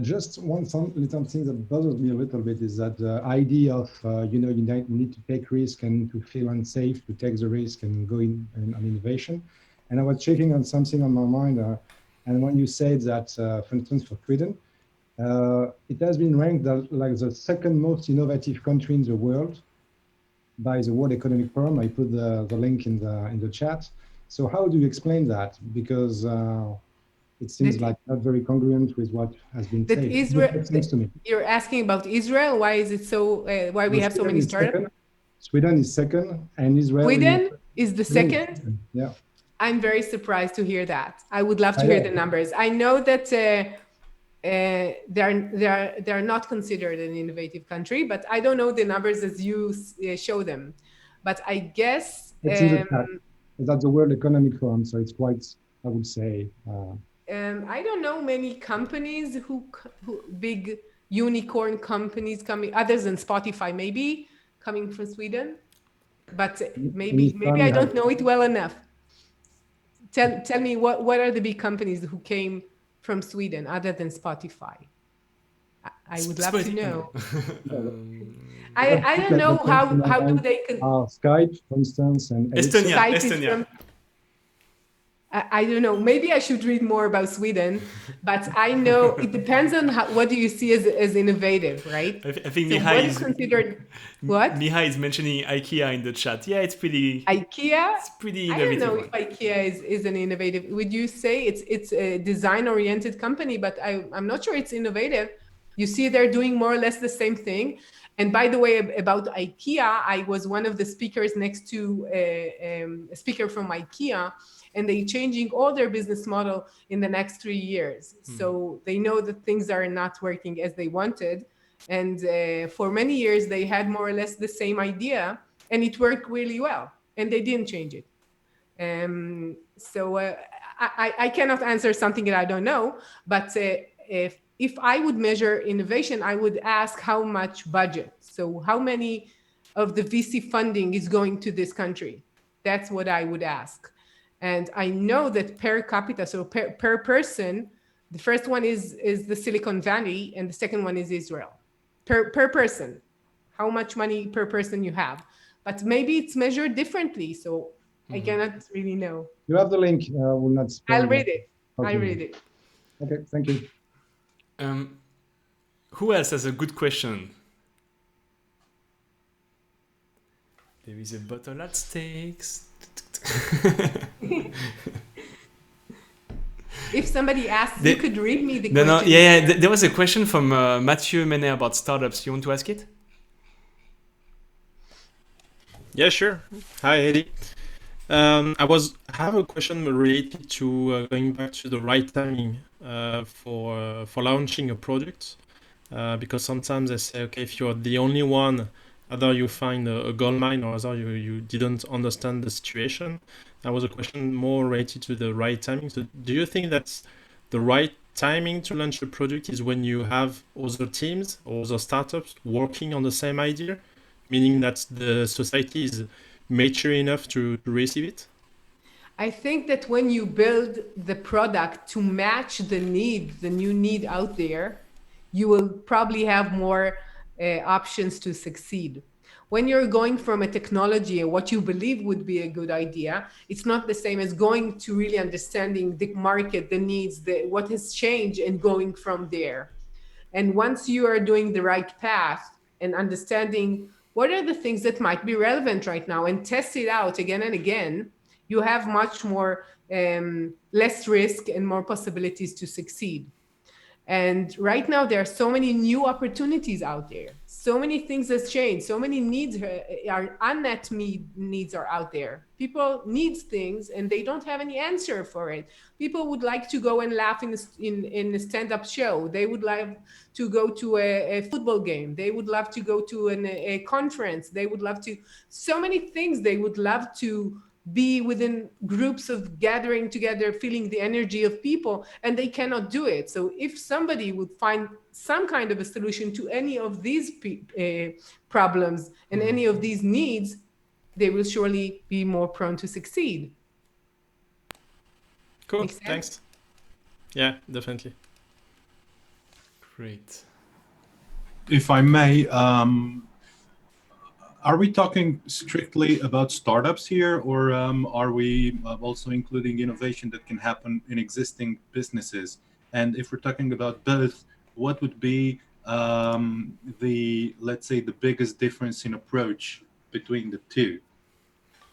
Just one little thing that bothers me a little bit is that the idea of, you need to take risk and to feel unsafe, to take the risk and go in on innovation. And I was checking on something on my mind. And when you said that, for instance, for Sweden, it has been ranked like the second most innovative country in the world by the World Economic Forum. I put the link in the chat. So how do you explain that? Because it seems like not very congruent with what has been said. Israel, seems to me. You're asking about Israel. Why is it so? Why we have so many startups? Sweden is second, and Israel. Sweden is the second. Yeah. I'm very surprised to hear that. I would love to hear the numbers. I know that they're not considered an innovative country, but I don't know the numbers as you show them. But I guess that's the World Economic Forum, so it's quite, I would say. I don't know many companies who big unicorn companies coming, other than Spotify, maybe coming from Sweden, but maybe I don't know it well enough. Tell me what are the big companies who came from Sweden other than Spotify? I would love to know. I don't know how do they Skype, for instance, and Estonia. I don't know. Maybe I should read more about Sweden, but I know it depends on what do you see as innovative, right? I think so Mihai is considered what? Mihai is mentioning IKEA in the chat. Yeah, it's pretty. IKEA. It's pretty innovative. I don't know if IKEA is an innovative. Would you say it's a design-oriented company? But I'm not sure it's innovative. You see, they're doing more or less the same thing. And by the way, about IKEA, I was one of the speakers next to a speaker from IKEA. And they're changing all their business model in the next 3 years. So they know that things are not working as they wanted. And for many years, they had more or less the same idea, and it worked really well. And they didn't change it. So I cannot answer something that I don't know. But if I would measure innovation, I would ask how much budget. So how many of the VC funding is going to this country? That's what I would ask. And I know that per capita, so per person, the first one is the Silicon Valley, and the second one is Israel. Per person, how much money per person you have. But maybe it's measured differently, so I cannot really know. You have the link. Will not. I'll read it. Okay. I'll read it. Okay, thank you. Who else has a good question? There is a bottle at stakes. If somebody asks, you could read me the No, question. yeah. There was a question from Mathieu Menet about startups. You want to ask it? Yeah, sure. Hi, Eddie. I have a question related to going back to the right timing for launching a product, because sometimes I say, okay, if you're the only one, either you find a gold mine or either you didn't understand the situation. That was a question more related to the right timing. So, do you think that's the right timing to launch a product is when you have other teams or other startups working on the same idea, meaning that the society is mature enough to receive it? I think that when you build the product to match the new need out there, you will probably have more options to succeed. When you're going from a technology and what you believe would be a good idea, it's not the same as going to really understanding the market, the needs, what has changed, and going from there. And once you are doing the right path and understanding what are the things that might be relevant right now and test it out again and again, you have much more less risk and more possibilities to succeed. And right now, there are so many new opportunities out there. So many things has changed. So many needs are unmet needs are out there. People need things and they don't have any answer for it. People would like to go and laugh in a stand-up show. They would like to go to a football game. They would love to go to a conference. They would love to, so many things they would love to be within groups of gathering together, feeling the energy of people, and they cannot do it. So if somebody would find some kind of a solution to any of these problems and any of these needs, they will surely be more prone to succeed. Cool, thanks. Yeah, definitely. Great. If I may, are we talking strictly about startups here, or are we also including innovation that can happen in existing businesses? And if we're talking about both, what would be let's say, the biggest difference in approach between the two?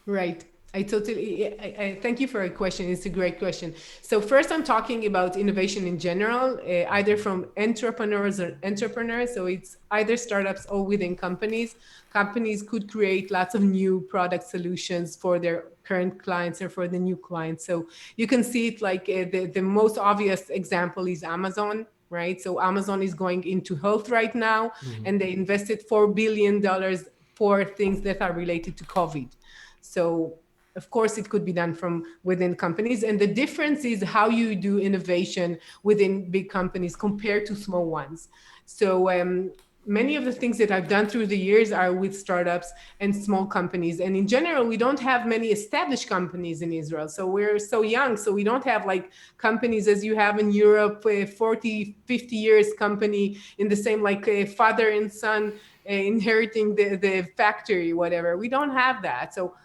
Right. I thank you for a question. It's a great question. So first, I'm talking about innovation in general, either from entrepreneurs or entrepreneurs. So it's either startups or within companies. Companies could create lots of new product solutions for their current clients or for the new clients. So you can see it like the most obvious example is Amazon, right? So Amazon is going into health right now, and they invested $4 billion for things that are related to COVID. So of course, it could be done from within companies. And the difference is how you do innovation within big companies compared to small ones. So many of the things that I've done through the years are with startups and small companies. And in general, we don't have many established companies in Israel. So we're so young. So we don't have like companies as you have in Europe, 40, 50 years company in the same, like a father and son inheriting the factory, whatever. We don't have that. So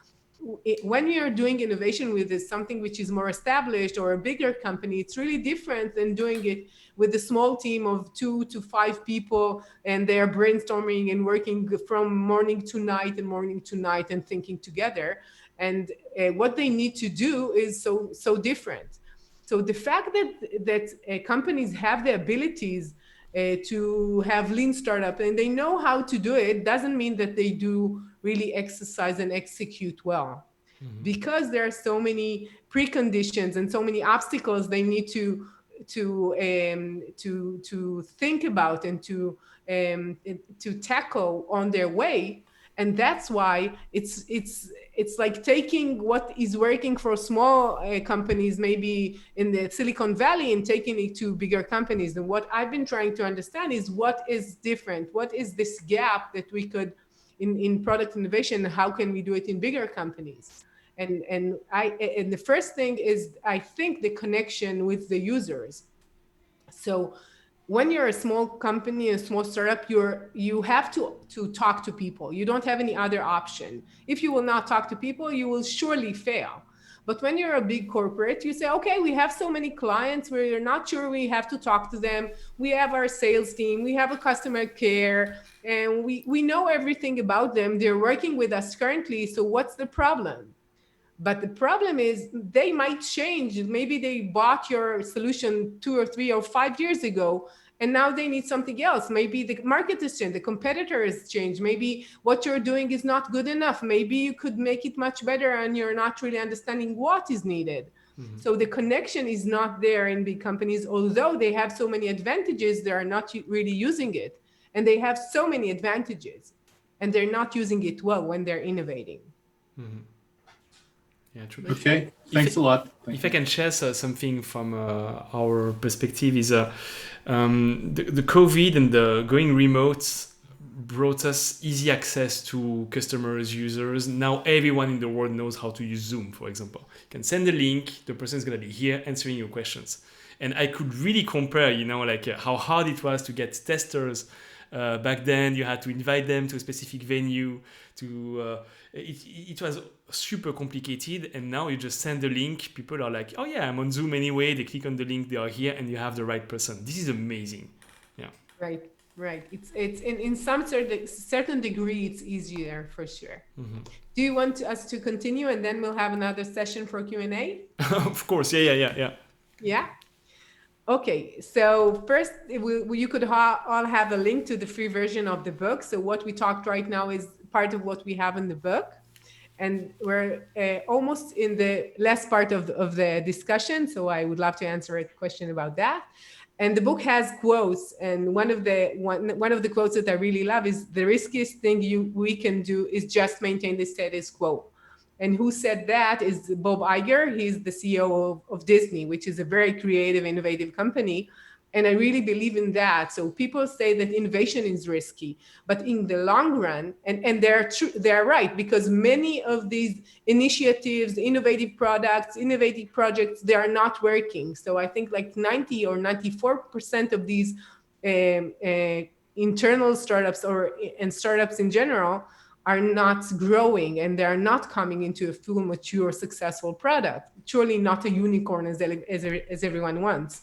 when you're doing innovation with something which is more established or a bigger company, it's really different than doing it with a small team of 2 to 5 people, and they're brainstorming and working from morning to night and thinking together. And what they need to do is so different. So the fact that companies have the abilities to have lean startup and they know how to do it doesn't mean that they do really exercise and execute well, because there are so many preconditions and so many obstacles they need to think about and to tackle on their way. And that's why it's like taking what is working for small companies, maybe in the Silicon Valley, and taking it to bigger companies. And what I've been trying to understand is what is different, what is this gap that we could in product innovation, how can we do it in bigger companies? And the first thing is, I think, the connection with the users. So when you're a small company, a small startup, you have to talk to people. You don't have any other option. If you will not talk to people, you will surely fail. But when you're a big corporate, you say, okay, we have so many clients, we're not sure we have to talk to them. We have our sales team, we have a customer care, and we know everything about them. They're working with us currently, so what's the problem? But the problem is they might change. Maybe they bought your solution 2 or 3 or 5 years ago, and now they need something else. Maybe the market has changed, the competitor has changed. Maybe what you're doing is not good enough. Maybe you could make it much better and you're not really understanding what is needed. So the connection is not there in big companies, although they have so many advantages, they are not really using it. And they have so many advantages and they're not using it well when they're innovating. Yeah, true. Okay, thanks a lot. If I can share something from our perspective is the COVID and the going remote brought us easy access to customers, users. Now everyone in the world knows how to use Zoom, for example. You can send a link, the person is going to be here answering your questions. And I could really compare, how hard it was to get testers. Back then, you had to invite them to a specific venue. It was super complicated, and now you just send the link. People are like, "Oh yeah, I'm on Zoom anyway." They click on the link, they are here, and you have the right person. This is amazing. Yeah. Right. It's in some certain degree, it's easier for sure. Do you want us to continue, and then we'll have another session for Q&A? Of course. Yeah. Yeah. Okay, so first, you could all have a link to the free version of the book. So what we talked right now is part of what we have in the book. And we're almost in the last part of the discussion. So I would love to answer a question about that. And the book has quotes. And one of the quotes that I really love is, "The riskiest thing we can do is just maintain the status quo." And who said that is Bob Iger. He's the CEO of Disney, which is a very creative, innovative company. And I really believe in that. So people say that innovation is risky, but in the long run, and they're right, because many of these initiatives, innovative products, innovative projects, they are not working. So I think like 90 or 94% of these internal startups and startups in general are not growing, and they're not coming into a full, mature, successful product. Surely not a unicorn as everyone wants.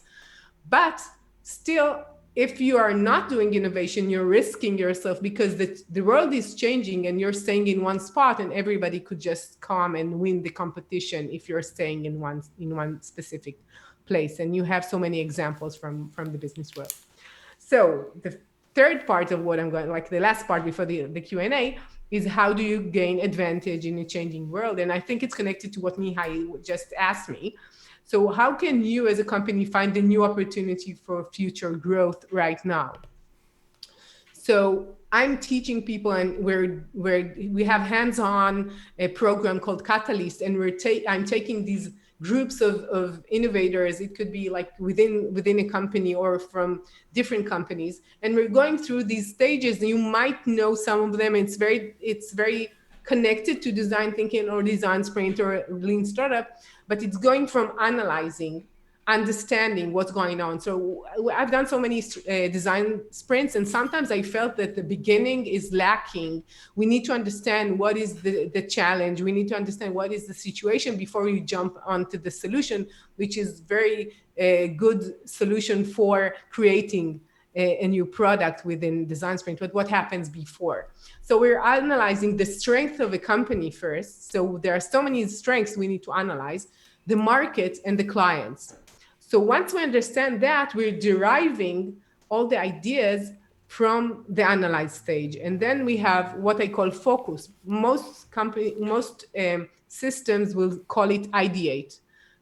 But still, if you are not doing innovation, you're risking yourself, because the world is changing and you're staying in one spot, and everybody could just come and win the competition if you're staying in one specific place. And you have so many examples from the business world. So the third part of what I'm going, like the last part before the Q&A, is how do you gain advantage in a changing world? And I think it's connected to what Mihai just asked me. So how can you as a company find a new opportunity for future growth right now? So I'm teaching people, and we have hands-on a program called Catalyst, and I'm taking these groups of innovators. It could be like within a company or from different companies, and we're going through these stages. You might know some of them. It's very connected to design thinking or design sprint or lean startup, but it's going from analyzing, understanding what's going on. So I've done so many design sprints, and sometimes I felt that the beginning is lacking. We need to understand what is the challenge. We need to understand what is the situation before you jump onto the solution, which is very good solution for creating a new product within design sprint. But what happens before? So we're analyzing the strength of a company first. So there are so many strengths we need to analyze: the market and the clients. So once we understand that, we're deriving all the ideas from the analyze stage. And then we have what I call focus. Most systems will call it ideate,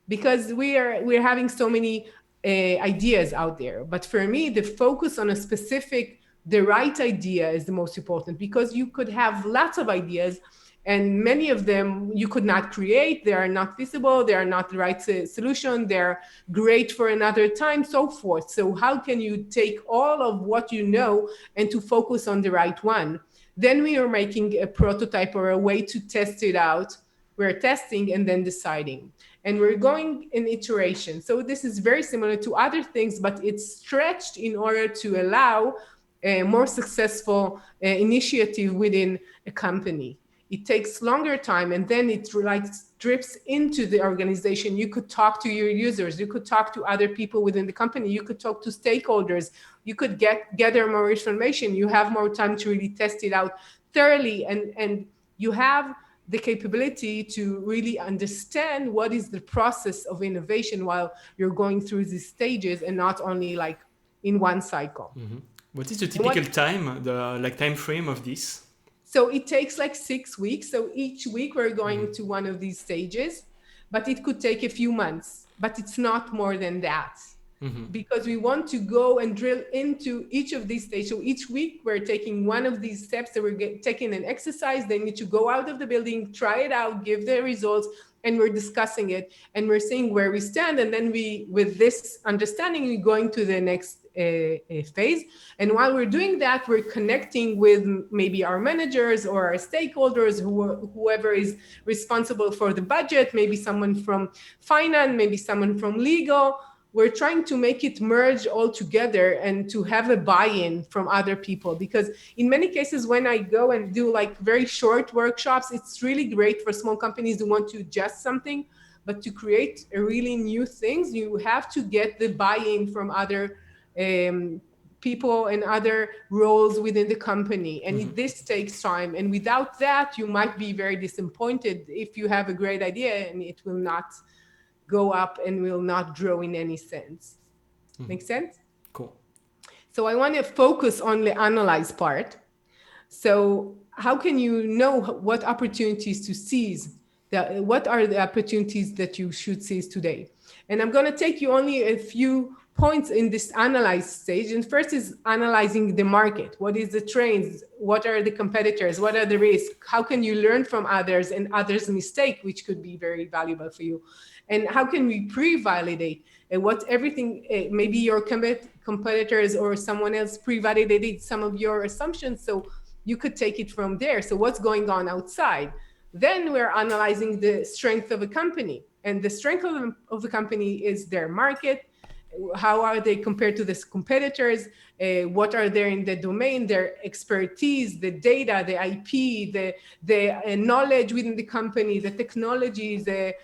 because we're having so many ideas out there. But for me, the focus on the right idea is the most important, because you could have lots of ideas, and many of them you could not create. They are not visible. They are not the right solution. They're great for another time, so forth. So how can you take all of what you know and to focus on the right one? Then we are making a prototype or a way to test it out. We're testing and then deciding. And we're going in iteration. So this is very similar to other things, but it's stretched in order to allow a more successful initiative within a company. It takes longer time, and then it like drips into the organization. You could talk to your users. You could talk to other people within the company. You could talk to stakeholders. You could gather more information. You have more time to really test it out thoroughly, and you have the capability to really understand what is the process of innovation while you're going through these stages, and not only like in one cycle. What is the typical time, the time frame of this? So it takes like 6 weeks. So each week we're going to one of these stages, but it could take a few months, but it's not more than that. Because we want to go and drill into each of these stages. So each week we're taking one of these steps, that we're taking an exercise. They need to go out of the building, try it out, give the results, and we're discussing it, and we're seeing where we stand. And then we, with this understanding, we're going to the next phase. And while we're doing that, we're connecting with maybe our managers or our stakeholders, whoever is responsible for the budget, maybe someone from finance, maybe someone from legal. We're trying to make it merge all together and to have a buy-in from other people. Because in many cases, when I go and do like very short workshops, it's really great for small companies who want to adjust something. But to create a really new things, you have to get the buy-in from other people and other roles within the company. And this takes time. And without that, you might be very disappointed if you have a great idea and it will not go up and will not grow in any sense. Make sense? Cool. So I want to focus on the analyze part. So how can you know what opportunities to seize? What are the opportunities that you should seize today? And I'm going to take you only a few points in this analyze stage. And first is analyzing the market. What is the trends? What are the competitors? What are the risks? How can you learn from others and others' mistake, which could be very valuable for you? And how can we pre-validate what everything, maybe your competitors or someone else pre-validated some of your assumptions, so you could take it from there. So what's going on outside? Then we're analyzing the strength of a company. And the strength of the company is their market. How are they compared to the competitors? What are they in the domain, their expertise, the data, the IP, the knowledge within the company, the technologies, their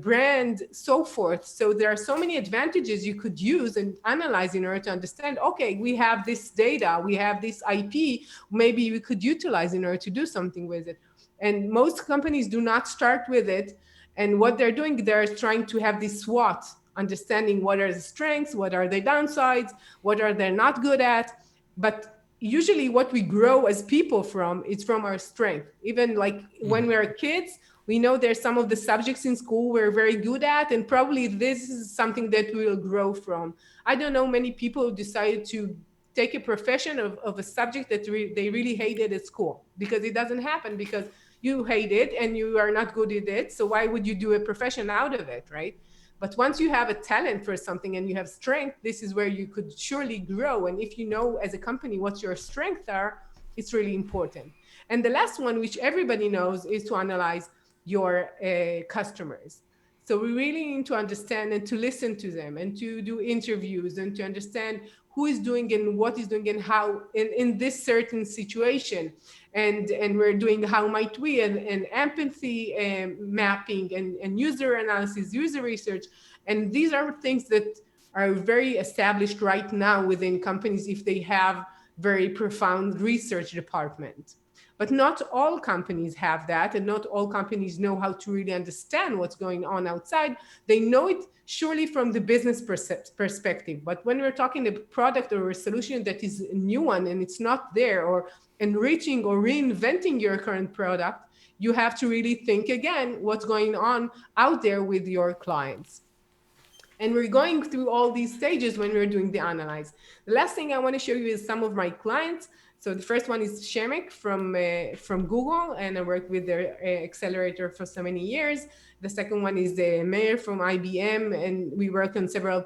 brand, so forth. So there are so many advantages you could use and analyze in order to understand, okay, we have this data, we have this IP, maybe we could utilize in order to do something with it. And most companies do not start with it. And what they're doing, they're trying to have this SWOT, understanding what are the strengths, what are the downsides, what are they not good at. But usually what we grow as people from, it's from our strength. Even like when we're kids, we know there's some of the subjects in school we're very good at, and probably this is something that we will grow from. I don't know many people who decided to take a profession of a subject that they really hated at school, because it doesn't happen because you hate it and you are not good at it. So why would you do a profession out of it, right? But once you have a talent for something and you have strength, this is where you could surely grow. And if you know as a company what your strengths are, it's really important. And the last one, which everybody knows, is to analyze your customers. So we really need to understand and to listen to them and to do interviews and to understand who is doing and what is doing and how in this certain situation. And we're doing how might we, and empathy mapping and user analysis, user research. And these are things that are very established right now within companies if they have very profound research department. But not all companies have that, and not all companies know how to really understand what's going on outside. They know it surely from the business perspective. But when we're talking a product or a solution that is a new one and it's not there, or enriching or reinventing your current product, you have to really think again what's going on out there with your clients. And we're going through all these stages when we're doing the analyze. The last thing I want to show you is some of my clients. So the first one is Shemek from Google, and I worked with their accelerator for so many years. The second one is Meir from IBM, and we worked on several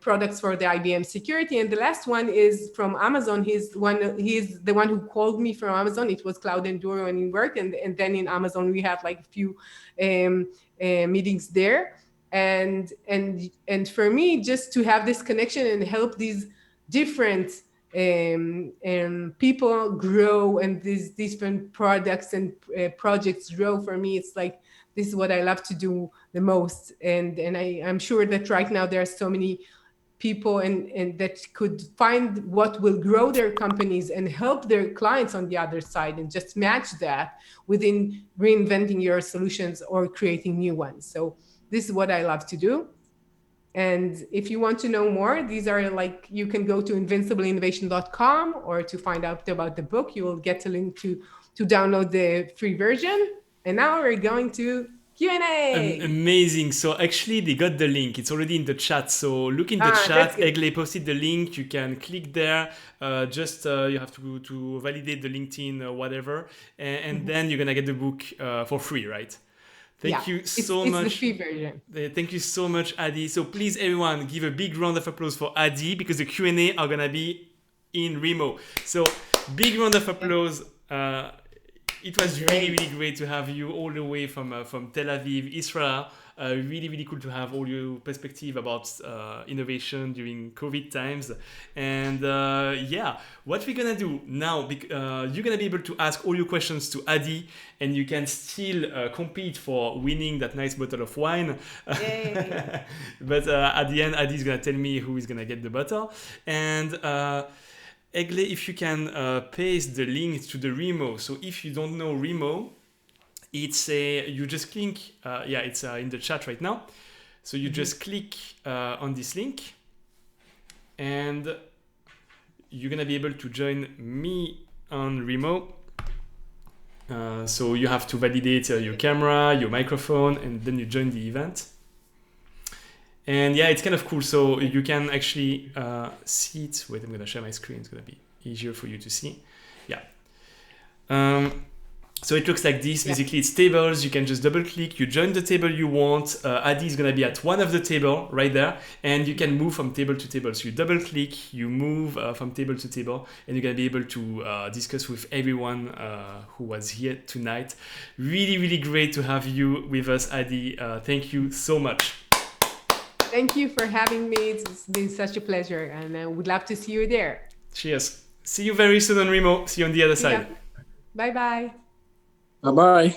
products for the IBM security. And the last one is from Amazon. He's the one who called me from Amazon. It was Cloud Enduro and he worked. And then in Amazon, we had like a few meetings there. And for me, just to have this connection and help these different people grow and these different products and projects grow, for me, it's like, this is what I love to do the most. And I'm sure that right now there are so many people and that could find what will grow their companies and help their clients on the other side, and just match that within reinventing your solutions or creating new ones. So this is what I love to do. And if you want to know more, these are like, you can go to invincibleinnovation.com, or to find out about the book, you will get a link to download the free version. And now we're going to Q&A. Amazing. So actually they got the link. It's already in the chat. So look in the chat. Egle posted the link. You can click there. You have to validate the LinkedIn or whatever. And then you're going to get the book for free, right? Thank you so much. It's the free version. Thank you so much, Adi. So please, everyone, give a big round of applause for Adi, because the Q&A are going to be in Remo. So big round of applause. It was really, really great to have you all the way from Tel Aviv, Israel. Really, really cool to have all your perspective about innovation during COVID times. And what we're going to do now, you're going to be able to ask all your questions to Adi, and you can still compete for winning that nice bottle of wine. But at the end, Adi is going to tell me who is going to get the bottle. And Egle, if you can paste the link to the Remo. So if you don't know Remo, it's you just click, it's in the chat right now. So you just click on this link, and you're going to be able to join me on Remo. So you have to validate your camera, your microphone, and then you join the event. And it's kind of cool. So you can actually see it. Wait, I'm going to share my screen. It's going to be easier for you to see. So it looks like this. Basically, it's tables. You can just double click. You join the table you want. Adi is going to be at one of the table right there. And you can move from table to table. So you double click, you move from table to table, and you're going to be able to discuss with everyone who was here tonight. Really, really great to have you with us, Adi. Thank you so much. Thank you for having me. It's been such a pleasure, and I would love to see you there. Cheers. See you very soon on Remo. See you on the other side. Bye-bye. Bye-bye.